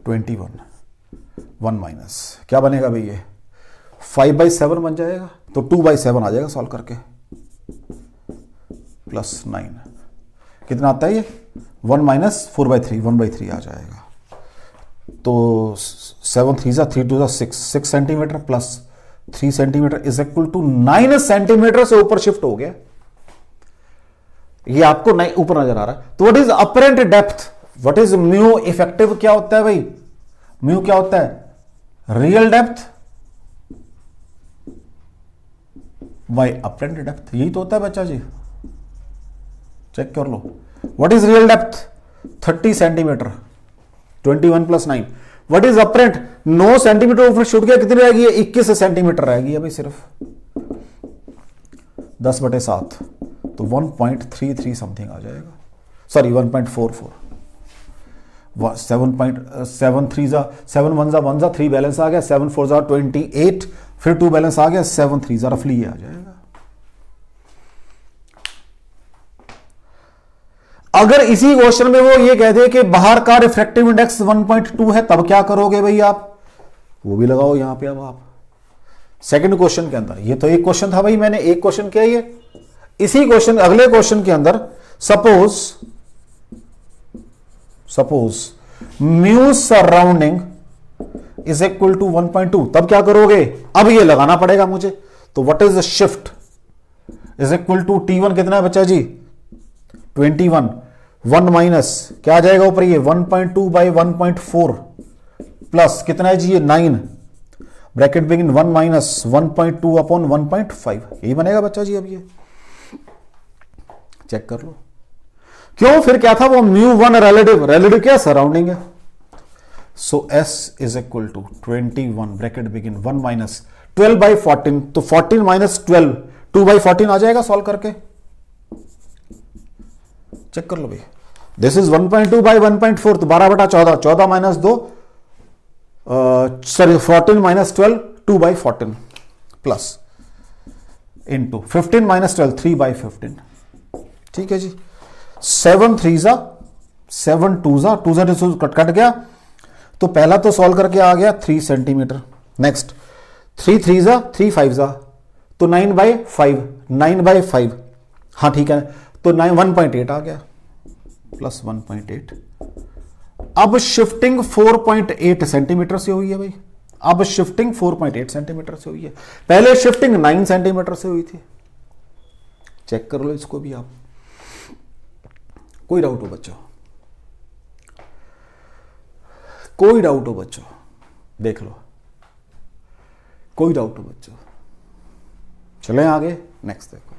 Speaker 1: 21 1 माइनस क्या बनेगा भाई, ये 5/7 बन जाएगा, तो 2/7 आ जाएगा सॉल्व करके, प्लस 9 कितना आता है ये 1 माइनस 4/3 1/3 आ जाएगा, तो 7 3 3 2 6 centimetre plus 3 centimetre is equal to 9 centimetre से ऊपर शिफ्ट हो गया। ये आपको नहीं ऊपर नजर आ रहा है, तो what is apparent depth, what is mu effective क्या होता है भाई, म्यू क्या होता है, real depth by apparent depth, यही तो होता है बच्चा जी, चेक कर लो। What is real depth 30 centimetre 21 plus 9, what is apparent 9 centimetre ऊपर शूट गया, कितनी रहेगी 21 सेंटीमीटर रहेगी अभी सिर्फ 10/7, तो 1.33 समथिंग आ जाएगा, सॉरी 1.44, 7 1 जा 3 बैलेंस आ गया, 7 4 जा 28, फिर 2 बैलेंस आ गया, 7 3 जा रफली आ जाएगा। अगर इसी क्वेश्चन में वो ये कह दे कि बाहर का रिफ्रैक्टिव इंडेक्स 1.2 है, तब क्या करोगे भाई आप, वो भी लगाओ यहां पे। अब आप सेकंड क्वेश्चन के अंदर, ये तो एक क्वेश्चन था भाई, मैंने एक क्वेश्चन किया, ये इसी क्वेश्चन अगले क्वेश्चन के अंदर suppose mu surrounding is equal to 1.2, तब क्या करोगे, अब ये लगाना पड़ेगा मुझे, तो what is the shift is equal to T1 कितना है बच्चा जी 21, 1 माइनस क्या आ जाएगा ऊपर, ये 1.2 बाई 1.4 प्लस कितना है जी ये 9, ब्रैकेट बिगिन 1 माइनस 1.2 अपॉन 1.5, यही बनेगा बच्चा जी। अब ये चेक कर लो, क्यों, फिर क्या था वो μ1 रिलेटिव क्या सराउंडिंग है, so S is equal to 21 bracket begin 1 minus 12/14, तो 14 माइनस 12 2/14 आ जाएगा सॉल्व करके, चेक कर लो भाई, दिस इज 1.2 बाई 1.4, तो 12/14, 14 minus 2 sorry 14 minus 12 2/14 plus into 15 minus 12 3/15, ठीक है जी। 7 3 जा 7 2 जा 2 जा कट गया, तो पहला तो सॉल्व करके आ गया 3 सेंटीमीटर, नेक्स्ट 3 3 जा 3 5 जा, तो 9/5 9/5, हाँ ठीक है, तो 1.8 आ गया प्लस 1.8। अब शिफ्टिंग 4.8 सेंटीमीटर से हुई है भाई, अब शिफ्टिंग 4.8 सेंटीमीटर से हुई है, पहले शिफ्टिंग 9 सेंटीमीटर से हुई थी, चेक कर लो इसको भी आप, कोई डाउट हो बच्चों, कोई डाउट हो बच्चों, देख लो, कोई डाउट हो बच्चों, चलें आगे, नेक्स्ट देखो।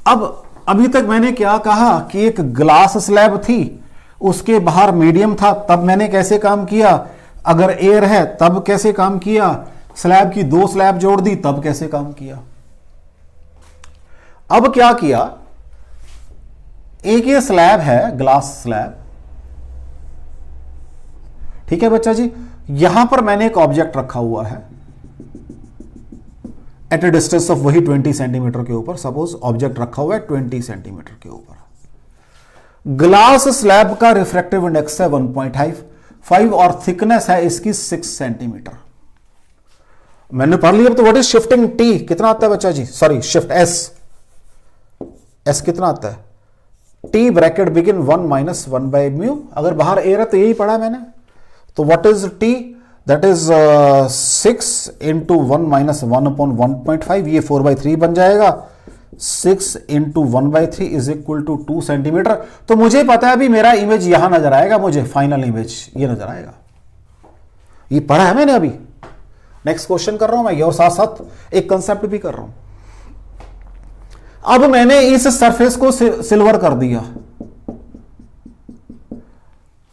Speaker 1: अब अभी तक मैंने क्या कहा कि एक ग्लास स्लैब थी, उसके बाहर मीडियम था, तब मैंने कैसे काम किया, अगर एयर है तब कैसे काम किया, स्लैब की 2 स्लैब जोड़ दी तब कैसे काम किया। अब क्या किया, एक ये स्लैब है ग्लास स्लैब, ठीक है बच्चा जी, यहां पर मैंने एक ऑब्जेक्ट रखा हुआ है एट ए डिस्टेंस ऑफ वही 20 सेंटीमीटर के ऊपर, सपोज ऑब्जेक्ट रखा हुआ है 20 सेंटीमीटर के ऊपर, ग्लास स्लैब का रिफ्रैक्टिव इंडेक्स है 1.5 और थिकनेस है इसकी 6 सेंटीमीटर। मैंने पढ़ लिया, तो व्हाट इज शिफ्टिंग T कितना आता है बच्चा जी, सॉरी शिफ्ट S कितना आता है, T bracket begin 1 minus 1 by mu, अगर बाहर एयर है तो यही पढ़ा मैंने, तो what is T, that is 6 into 1 minus 1/1.5, ये 4/3 बन जाएगा। 6 into 1/3 is equal to 2 centimetre. तो मुझे पता है अभी मेरा इमेज यहां नजर आएगा, मुझे फाइनल इमेज ये नजर आएगा। ये पढ़ा है मैंने अभी। नेक्स्ट क्वेश्चन कर रहा हूं मैं, और साथ साथ एक कंसेप्ट भी कर रहा हूं। अब मैंने इस सरफेस को सिल्वर कर दिया।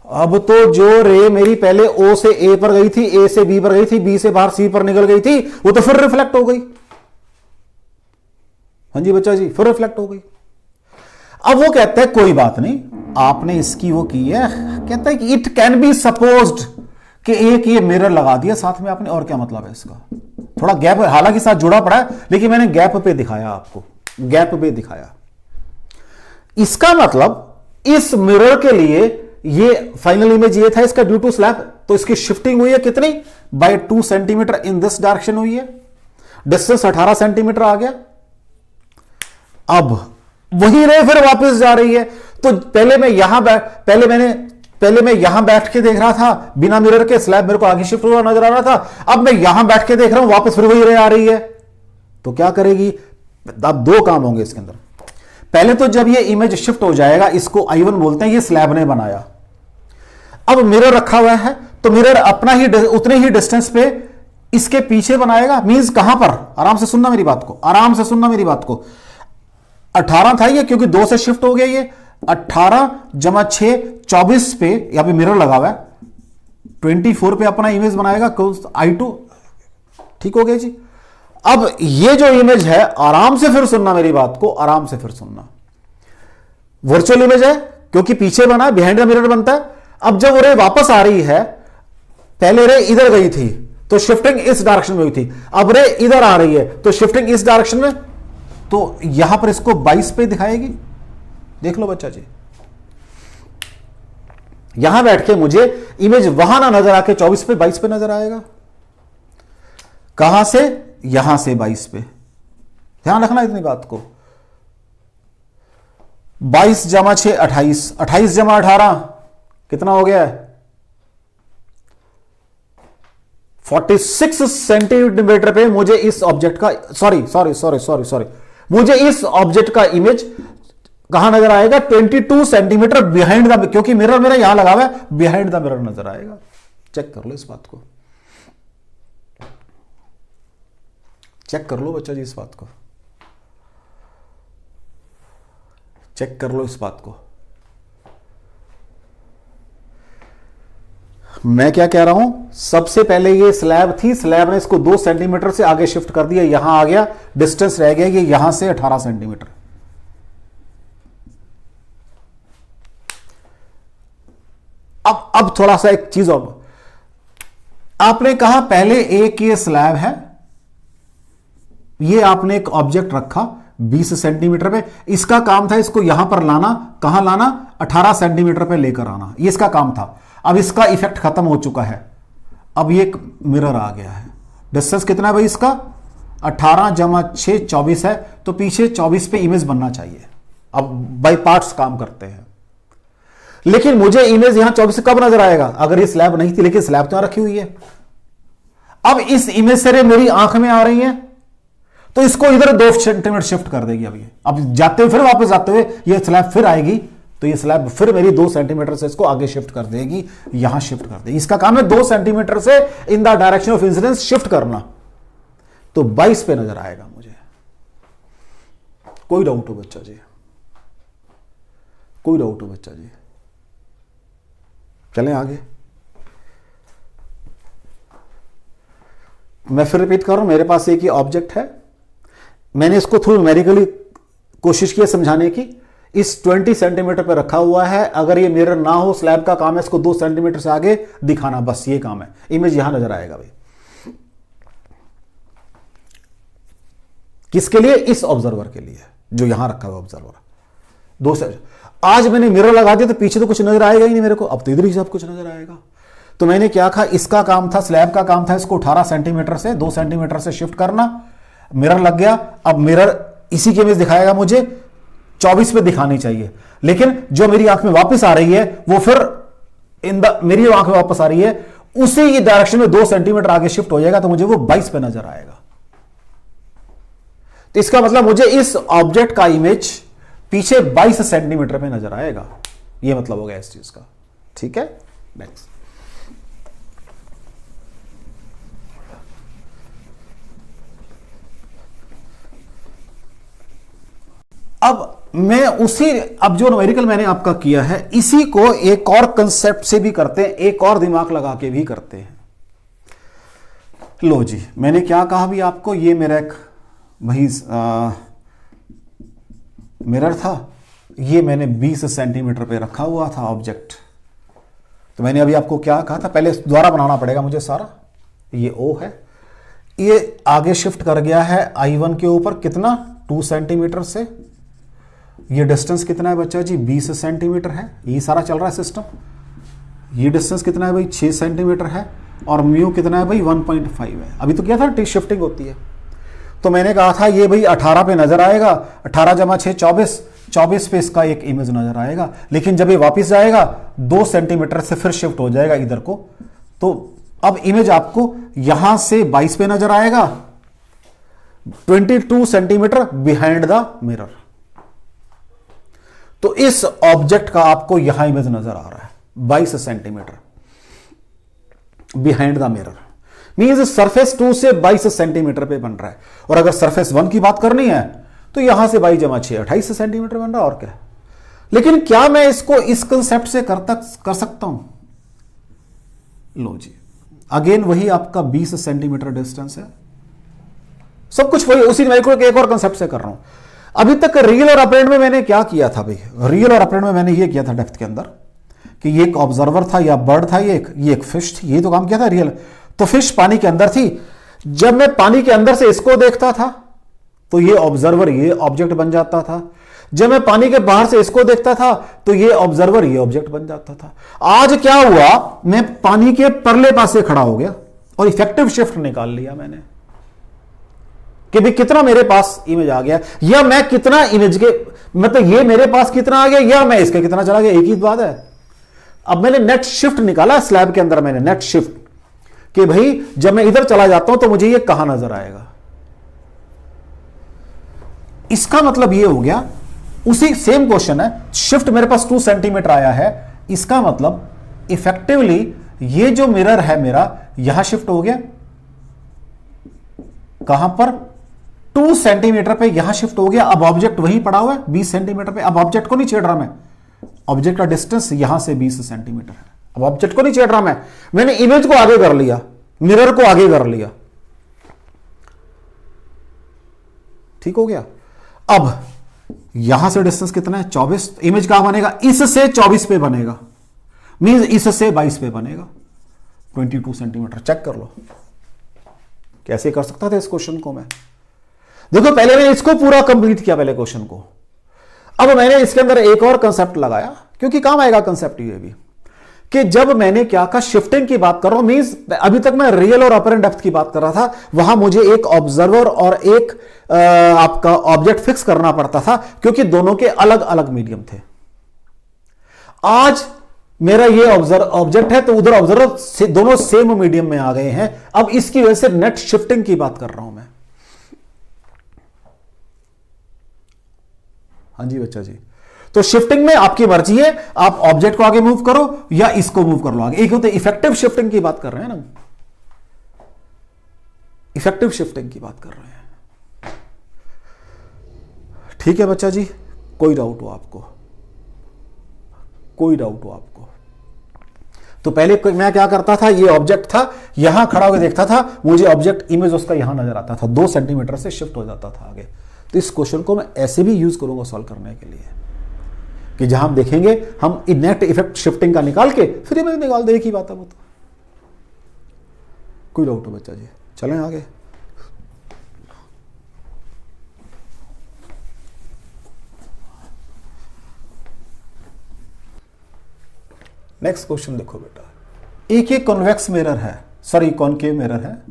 Speaker 1: अब तो जो रे मेरी पहले ओ से ए पर गई थी, ए से बी पर गई थी, बी से बाहर सी पर निकल गई थी, वो तो फिर रिफ्लेक्ट हो गई। हाँ जी बच्चा जी, फिर रिफ्लेक्ट हो गई। अब वो कहता है कोई बात नहीं, आपने इसकी वो की है, कहता है कि इट कैन बी सपोज्ड कि एक ये मिरर लगा दिया साथ में आपने, और क्या मतलब है इसका। थोड़ा गैप हालांकि साथ जुड़ा पड़ा है, लेकिन मैंने गैप पे दिखाया आपको, गैप पे दिखाया। इसका मतलब इस मिरर के लिए ये फाइनल इमेज ये था इसका ड्यू टू स्लैब, तो इसकी शिफ्टिंग हुई है कितनी, by 2 centimetre in this direction हुई है। डिस्टेंस 18 सेंटीमीटर आ गया। अब वही रे फिर वापस जा रही है। तो पहले मैं यहां बैठ के देख रहा था बिना मिरर के, स्लैब मेरे को आगे शिफ्ट हुआ नजर आ रहा था। अब मैं यहां बैठ के देख रहा हूं, वापस फिर वही रे आ रही है। तो क्या करेगी, अब 2 काम होंगे इसके अंदर। पहले तो जब ये इमेज शिफ्ट हो जाएगा, इसको I1 बोलते हैं, ये स्लैब ने बनाया। अब मिरर रखा हुआ है, तो मिरर अपना ही उतने ही डिस्टेंस पे इसके पीछे बनाएगा। मींस कहां पर, आराम से सुनना मेरी बात को, आराम से सुनना मेरी बात को। 18 था ये, क्योंकि 2 से शिफ्ट हो गया ये। 18 जमा 6 24 पे यहां पे मिरर लगा हुआ है। 24 पे अपना इमेज बनाएगा I2। ठीक हो गया जी। अब ये जो इमेज है, आराम से फिर सुनना मेरी बात को, आराम से फिर सुनना। वर्चुअल इमेज है क्योंकि पीछे बना है, बिहाइंड द मिरर बनता है। अब जब रे वापस आ रही है, पहले रे इधर गई थी तो शिफ्टिंग इस डायरेक्शन में हुई थी, अब रे इधर आ रही है तो शिफ्टिंग इस डायरेक्शन में। तो यहां पर इसको 22 पे दिखाएगी। देख लो बच्चा जी, यहां बैठ के मुझे इमेज वहां ना नजर आके 24 पे 22 पे नजर आएगा। कहां से, यहां से 22 पे। ध्यान रखना इतनी बात को। 22 जमा 6 28, 28 जमा 18 कितना हो गया है, 46 सेंटीमीटर पे मुझे इस ऑब्जेक्ट का सॉरी मुझे इस ऑब्जेक्ट का इमेज कहां नजर आएगा, 22 सेंटीमीटर बिहाइंड द, क्योंकि मिरर मेरा यहां लगा हुआ है, बिहाइंड द मिरर नजर आएगा। चेक कर लो इस बात को, चेक कर लो बच्चा जी इस बात को, चेक कर लो इस बात को। मैं क्या कह रहा हूं, सबसे पहले ये स्लैब थी, स्लैब ने इसको 2 सेंटीमीटर से आगे शिफ्ट कर दिया, यहां आ गया, डिस्टेंस रह गया ये यहां से 18 सेंटीमीटर। अब थोड़ा सा एक चीज और, आपने कहा पहले एक ये स्लैब है, ये आपने एक ऑब्जेक्ट रखा 20 सेंटीमीटर पे, इसका काम था इसको यहां पर लाना, कहां लाना, 18 सेंटीमीटर पे लेकर आना, ये इसका काम था। अब इसका इफेक्ट खत्म हो चुका है, अब ये एक मिरर आ गया है। डिस्टेंस कितना है भाई इसका, 18 जमा 6 24 है, तो पीछे 24 पे इमेज बनना चाहिए। अब बाई पार्ट्स काम करते हैं, लेकिन मुझे इमेज यहां 24 से कब नजर आएगा, अगर ये स्लैब नहीं थी, लेकिन स्लैब तो यहां रखी हुई है। अब इस इमेज से मेरी आंख में आ रही है, तो इसको इधर 2 सेंटीमीटर शिफ्ट कर देगी। अब जाते हुए फिर वापस जाते हुए ये स्लैब फिर आएगी, तो ये स्लैब फिर मेरी 2 सेंटीमीटर से इसको आगे शिफ्ट कर देगी, यहां शिफ्ट कर देगी। इसका काम है 2 सेंटीमीटर से इन the direction of incidence shift करना। तो 22 पे नजर आएगा मुझे। कोई डाउट हो बच्चा जी, कोई डाउट हो बच्चा जी, चलें आगे। मैं फिर रिपीट कर रहा हूं, मेरे पास एक ही ऑब्जेक्ट है, मैंने इसको थ्रू न्यूमेरिकली कोशिश की समझाने की। इस 20 सेंटीमीटर पर रखा हुआ है, अगर ये मिरर ना हो, स्लैब का काम है इसको 2 सेंटीमीटर से आगे दिखाना, बस ये काम है। इमेज यहां नजर आएगा भाई, किसके लिए, इस ऑब्जर्वर के लिए जो यहां रखा हुआ ऑब्जर्वर। 2 से आज मैंने मिरर लगा दिया तो पीछे तो कुछ नजर आएगा ही नहीं मेरे को, अब तो इधर ही सब कुछ नजर आएगा। तो मैंने क्या कहा, इसका काम था, स्लैब का काम था इसको 18 सेंटीमीटर से 2 सेंटीमीटर से शिफ्ट करना। मिरर लग गया, अब मिरर इसी की इमेज दिखाएगा मुझे, 24 पे दिखानी चाहिए, लेकिन जो मेरी आंख में वापस आ रही है वो फिर मेरी आंख में वापस आ रही है उसी की डायरेक्शन में 2 सेंटीमीटर आगे शिफ्ट हो जाएगा तो मुझे वो 22 पे नजर आएगा। तो इसका मतलब मुझे इस ऑब्जेक्ट का इमेज पीछे 22 सेंटीमीटर पे नजर आएगा। ये मतलब हो गया इस चीज का। ठीक है, नेक्स्ट। अब जो न्यूमेरिकल मैंने आपका किया है, इसी को एक और कंसेप्ट से भी करते हैं, एक और दिमाग लगा के भी करते हैं। लो जी, मैंने क्या कहा भी आपको, ये मेरा एक वही मिरर था, ये मैंने 20 सेंटीमीटर पे रखा हुआ था ऑब्जेक्ट। तो मैंने अभी आपको क्या कहा था, पहले दोबारा बनाना पड़ेगा मुझे सारा। ये O है, ये आगे शिफ्ट कर गया है I1 के ऊपर कितना, 2 सेंटीमीटर से। ये डिस्टेंस कितना है बच्चा जी, 20 सेंटीमीटर है। ये सारा चल रहा है सिस्टम। ये डिस्टेंस कितना है भाई, 6 सेंटीमीटर है। और म्यू कितना है भाई, 1.5 है। अभी तो क्या था, टी शिफ्टिंग होती है। तो मैंने कहा था ये भाई 18 पे नजर आएगा, 18 जमा 6 24, 24 पे इसका एक इमेज नजर आएगा। लेकिन जब ये वापस जाएगा 2 सेंटीमीटर से फिर शिफ्ट हो जाएगा इधर को। तो अब इमेज आपको यहां से 22 पे नजर आएगा, 22 सेंटीमीटर बिहाइंड द मिरर। तो इस ऑब्जेक्ट का आपको यहां इमेज नजर आ रहा है 22 centimetre behind the mirror. Means surface 2 से 22 सेंटीमीटर पे बन रहा है। और अगर सरफेस 1 की बात करनी है तो यहां से 22 जमा 6 28 सेंटीमीटर बन रहा है, और क्या। लेकिन क्या मैं इसको इस कंसेप्ट से कर सकता हूं? लो जी, अगेन वही आपका 20 सेंटीमीटर डिस्टेंस है, सब कुछ वही, उसी न्यूमेरिकल के एक और कंसेप्ट से कर रहा हूं। अभी तक रियल और अपरेंट में मैंने क्या किया था भाई, रियल और अपरेंट में मैंने ये किया था डेप्थ के अंदर कि ये एक ऑब्जर्वर था या बर्ड था, ये एक फिश थी, ये तो काम किया था रियल। तो फिश पानी के अंदर थी, जब मैं पानी के अंदर से इसको देखता था तो ये ऑब्जर्वर ये ऑब्जेक्ट बन जाता था। जब मैं पानी के बाहर से इसको देखता था तो ये ऑब्जर्वर ये ऑब्जेक्ट बन जाता था। आज क्या हुआ, मैं पानी के परले पास से खड़ा हो गया और इफेक्टिव शिफ्ट निकाल लिया मैंने कि भाई कितना मेरे पास इमेज आ गया, या मैं कितना इमेज के मतलब ये मेरे पास कितना आ गया या मैं इसके कितना चला गया, एक ही बात है। अब मैंने नेट शिफ्ट निकाला स्लैब के अंदर, मैंने नेट शिफ्ट कि भाई जब मैं इधर चला जाता हूं तो मुझे ये कहां नजर आएगा। इसका मतलब ये हो गया, उसी सेम क्वेश्चन है, शिफ्ट मेरे पास 2 सेंटीमीटर आया है, इसका मतलब इफेक्टिवली ये जो मिरर है मेरा यहां शिफ्ट हो गया, कहां पर, 2 सेंटीमीटर पे यहां शिफ्ट हो गया। अब ऑब्जेक्ट वही पड़ा हुआ है 20 सेंटीमीटर पे। अब ऑब्जेक्ट को नहीं छेड़ रहा मैं, ऑब्जेक्ट का डिस्टेंस यहां से 20 सेंटीमीटर है। अब ऑब्जेक्ट को नहीं छेड़ रहा मैंने इमेज को आगे कर लिया, मिरर को आगे कर लिया, ठीक हो गया। अब यहां से डिस्टेंस कितना है, 24। इमेज कहां बनेगा, इससे 24 पे बनेगा, मींस इससे 22 पे बनेगा, 22 सेंटीमीटर। चेक कर लो कैसे कर सकता था इस क्वेश्चन को मैं। देखो पहले मैंने इसको पूरा कंप्लीट किया पहले क्वेश्चन को, अब मैंने इसके अंदर एक और कंसेप्ट लगाया क्योंकि काम आएगा कंसेप्ट ये भी, कि जब मैंने क्या कहा, शिफ्टिंग की बात कर रहा हूं, मींस अभी तक मैं रियल और अपरेंट डेप्थ की बात कर रहा था, वहां मुझे एक ऑब्जर्वर और एक आपका ऑब्जेक्ट फिक्स करना पड़ता था क्योंकि दोनों के अलग अलग मीडियम थे। आज मेरा ये ऑब्जेक्ट है तो उधर ऑब्जर्वर दोनों सेम मीडियम में आ गए हैं। अब इसकी वजह से नेट शिफ्टिंग की बात कर रहा हूं मैं। हाँ जी बच्चा जी, तो शिफ्टिंग में आपकी मर्जी है, आप ऑब्जेक्ट को आगे मूव करो या इसको मूव कर लो आगे। एक होते इफेक्टिव शिफ्टिंग की बात कर रहे हैं ना, इफेक्टिव शिफ्टिंग की बात कर रहे हैं। ठीक है बच्चा जी, कोई डाउट हो आपको, कोई डाउट हो आपको? तो पहले मैं क्या करता था, ये ऑब्जेक्ट था, यहां खड़ा होकर देखता था, मुझे ऑब्जेक्ट इमेज उसका यहां नजर आता था, 2 सेंटीमीटर से शिफ्ट हो जाता था आगे। तो इस क्वेश्चन को मैं ऐसे भी यूज करूंगा सॉल्व करने के लिए कि जहां हम देखेंगे हम नेट इफेक्ट शिफ्टिंग का निकाल के फिर इमेज निकाल दे, एक ही बात है वो तो। कोई डाउट हो बच्चा जी? चलें आगे। नेक्स्ट क्वेश्चन देखो बेटा, एक कॉन्वेक्स मिरर है, सॉरी कॉनकेव मिरर है,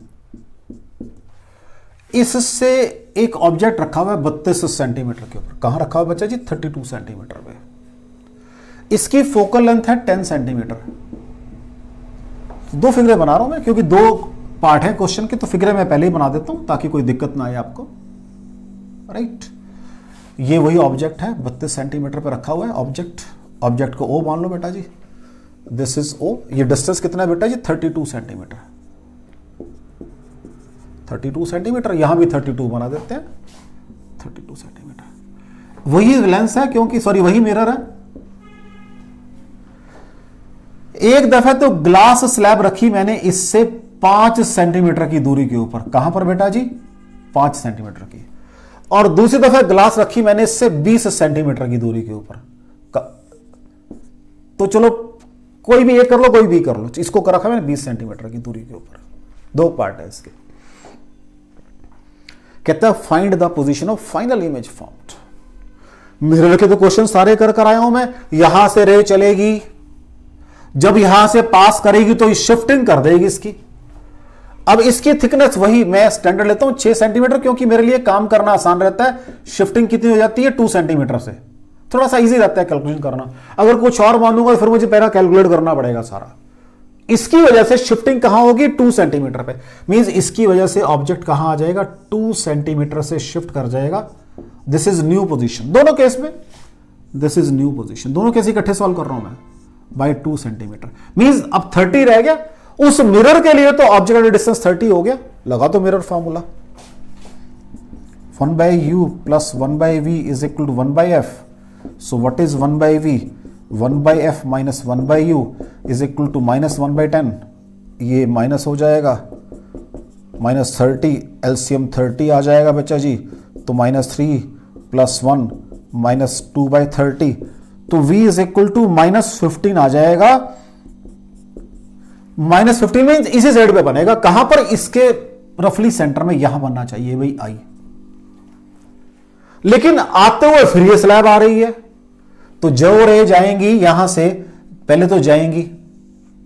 Speaker 1: इससे एक ऑब्जेक्ट रखा हुआ है 32 सेंटीमीटर के ऊपर। कहां रखा हुआ बच्चा जी? 32 सेंटीमीटर पे। इसकी फोकल लेंथ है 10 सेंटीमीटर। दो फिगरें बना रहा हूं मैं, क्योंकि दो पार्ट है क्वेश्चन के, तो फिगरें मैं पहले ही बना देता हूं ताकि कोई दिक्कत ना आए आपको। राइट, ये वही ऑब्जेक्ट है, 32 सेंटीमीटर पे रखा हुआ है ऑब्जेक्ट। ऑब्जेक्ट को ओ मान लो बेटा जी, दिस इज ओ। ये डिस्टेंस कितना है बेटा जी? 32 सेंटीमीटर। 32 सेंटीमीटर, यहां भी 32 बना देते हैं, 32 सेंटीमीटर। वही लेंस है, क्योंकि सॉरी वही मिरर है। एक दफा तो ग्लास स्लैब रखी मैंने इससे 5 सेंटीमीटर की दूरी के ऊपर। कहां पर बेटा जी? 5 सेंटीमीटर की। और दूसरी दफा ग्लास रखी मैंने इससे 20 सेंटीमीटर की दूरी के ऊपर। तो चलो कोई भी एक कर लो, कोई भी कर लो। इसको कर रखा मैंने 20 सेंटीमीटर की दूरी के ऊपर। दो पार्ट है इसके। कहता है find the position of final image formed. Mirror के तो क्वेश्चन सारे कर आया हूं मैं। यहां से रे चलेगी, जब यहां से पास करेगी तो शिफ्टिंग कर देगी इसकी। अब इसकी थिकनेस वही मैं स्टैंडर्ड लेता हूं 6 सेंटीमीटर, क्योंकि मेरे लिए काम करना आसान रहता है। शिफ्टिंग कितनी हो जाती है? 2 सेंटीमीटर से। थोड़ा सा इजी रहता है कैलकुलेशन करना। अगर कुछ और मानूंगा तो फिर मुझे पहला कैलकुलेट करना पड़ेगा सारा। इसकी वजह से शिफ्टिंग कहां होगी? 2 सेंटीमीटर पे। मींस इसकी वजह से ऑब्जेक्ट कहां आ जाएगा? 2 सेंटीमीटर से शिफ्ट कर जाएगा। This is new position. दोनों केस में दिस इज न्यू पोजीशन। दोनों केस इकट्ठे सॉल्व कर रहा हूं मैं बाय 2 सेंटीमीटर। मींस अब 30 रह गया। उस मिरर के लिए तो ऑब्जेक्ट का डिस्टेंस 30 हो गया। लगा तो mirror formula 1/u + 1/v = 1/f। So what is 1/v? 1/f - 1/u is equal to -1/10। ये माइनस हो जाएगा, -30 LCM 30 आ जाएगा बच्चा जी। तो -3 + 1 -2/30। तो v is equal to -15 आ जाएगा। -15 मीन्स इसी साइड पे बनेगा। कहां पर? इसके रफली सेंटर में, यहां बनना चाहिए भाई आई। लेकिन आते हुए फिर ये स्लैब आ रही है, तो जो रे जाएंगी यहां से पहले तो जाएंगी,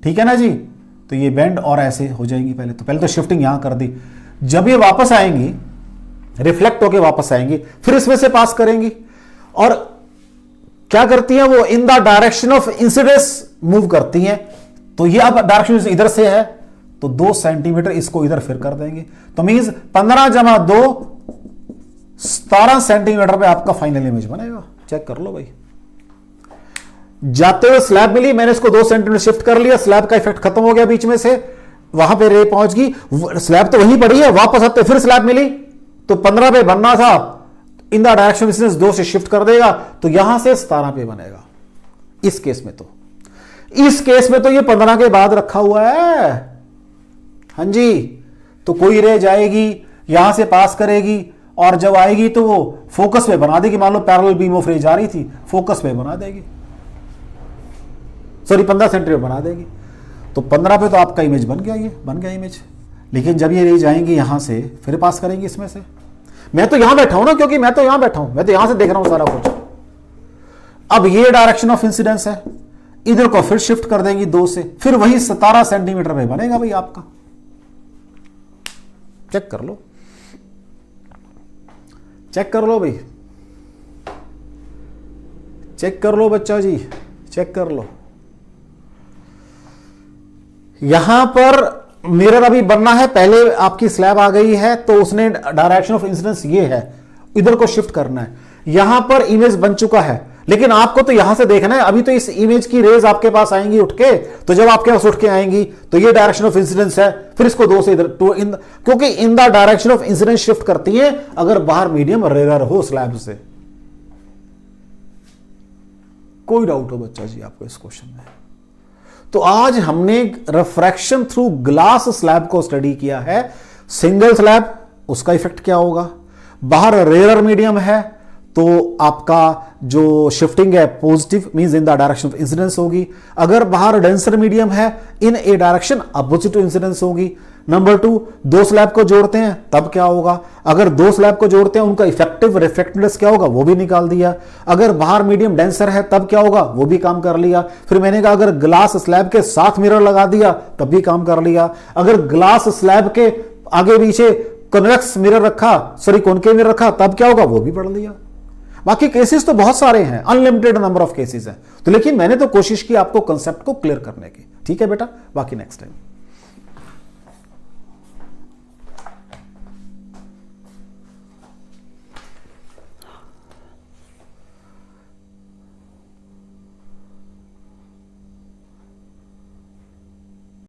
Speaker 1: ठीक है ना जी। तो ये बेंड और ऐसे हो जाएंगी। पहले तो शिफ्टिंग यहां कर दी। जब ये वापस आएंगी, रिफ्लेक्ट होके वापस आएंगी, फिर इसमें से पास करेंगी। और क्या करती है वो? इन the direction of incidence move करती हैं। तो ये अब डायरेक्शन इधर से है, तो 2 सेंटीमीटर इसको इधर फिर कर देंगे। तो मींस 15 + 2 17 सेंटीमीटर पे आपका फाइनल इमेज बनेगा। चेक कर लो भाई। जाते हुए स्लैब मिली, मैंने इसको 2 सेंटीमीटर शिफ्ट कर लिया, स्लैब का इफेक्ट खत्म हो गया बीच में से, वहां पे रे पहुंच गई। स्लैब तो वहीं पड़ी है, वापस आते फिर स्लैब मिली, तो 15 पे बनना था, इन द डायरेक्शन डिस्टेंस 2 से शिफ्ट कर देगा, तो यहां से 17 पे बनेगा। इस केस में तो ये 15 के बाद रखा हुआ है। हां जी, तो कोई रे जाएगी, यहां से पास करेगी, और जब आएगी तो वो फोकस पे बना देगी। मान लो पैरेलल बीम ऑफ रे जा रही थी, फोकस पे बना देगी, सॉरी 15 सेंटीमीटर बना देगी। तो 15 पे तो आपका इमेज बन गया, ये बन गया इमेज। लेकिन जब ये रे जाएंगी यहां से, फिर पास करेंगी इसमें से। मैं तो यहां बैठा हूं ना, क्योंकि मैं तो यहां बैठा हूं, मैं तो यहां से देख रहा हूं सारा कुछ। अब ये डायरेक्शन ऑफ इंसिडेंस है, इधर को फिर शिफ्ट कर देंगी 2 से, फिर वही 17 सेंटीमीटर पे बनेगा भाई आपका। चेक कर लो, चेक कर लो भाई, चेक कर लो बच्चा जी, चेक कर लो। यहां पर मिरर अभी बनना है, पहले आपकी स्लैब आ गई है, तो उसने डायरेक्शन ऑफ इंसिडेंस ये है, इधर को शिफ्ट करना है। यहां पर इमेज बन चुका है, लेकिन आपको तो यहां से देखना है। अभी तो इस इमेज की रेज आपके पास आएंगी उठ के, तो जब आपके पास उठ के आएंगी तो ये डायरेक्शन ऑफ इंसिडेंस है, फिर इसको 2 से इधर क्योंकि इन the direction of incidence shift करती है अगर बाहर मीडियम रेयर हो स्लैब से। कोई डाउट हो बच्चा जी आपको इस क्वेश्चन में? तो आज हमने रिफ्रैक्शन थ्रू ग्लास स्लैब को स्टडी किया है। सिंगल स्लैब, उसका इफेक्ट क्या होगा, बाहर रेयर मीडियम है तो आपका जो शिफ्टिंग है positive, means in the direction of incidence होगी। अगर बाहर डेंसर मीडियम है, in a direction opposite to incidence होगी। नंबर 2, 2 स्लैब को जोड़ते हैं तब क्या होगा, अगर 2 स्लैब को जोड़ते हैं उनका इफेक्टिव रिफ्लेक्टिवनेस क्या होगा वो भी निकाल दिया। अगर बाहर मीडियम डेंसर है तब क्या होगा वो भी काम कर लिया। फिर मैंने कहा अगर ग्लास स्लैब के साथ मिरर लगा दिया तब भी काम कर लिया। अगर ग्लास स्लैब के आगे पीछे कन्वेक्स मिरर रखा, सॉरी कॉनकेव मिरर रखा, तब क्या होगा वो भी पढ़ लिया। बाकी केसेस तो बहुत सारे हैं, अनलिमिटेड नंबर ऑफ केसेस हैं। तो लेकिन मैंने तो कोशिश की आपको कंसेप्ट को क्लियर करने की। ठीक है बेटा, बाकी नेक्स्ट टाइम।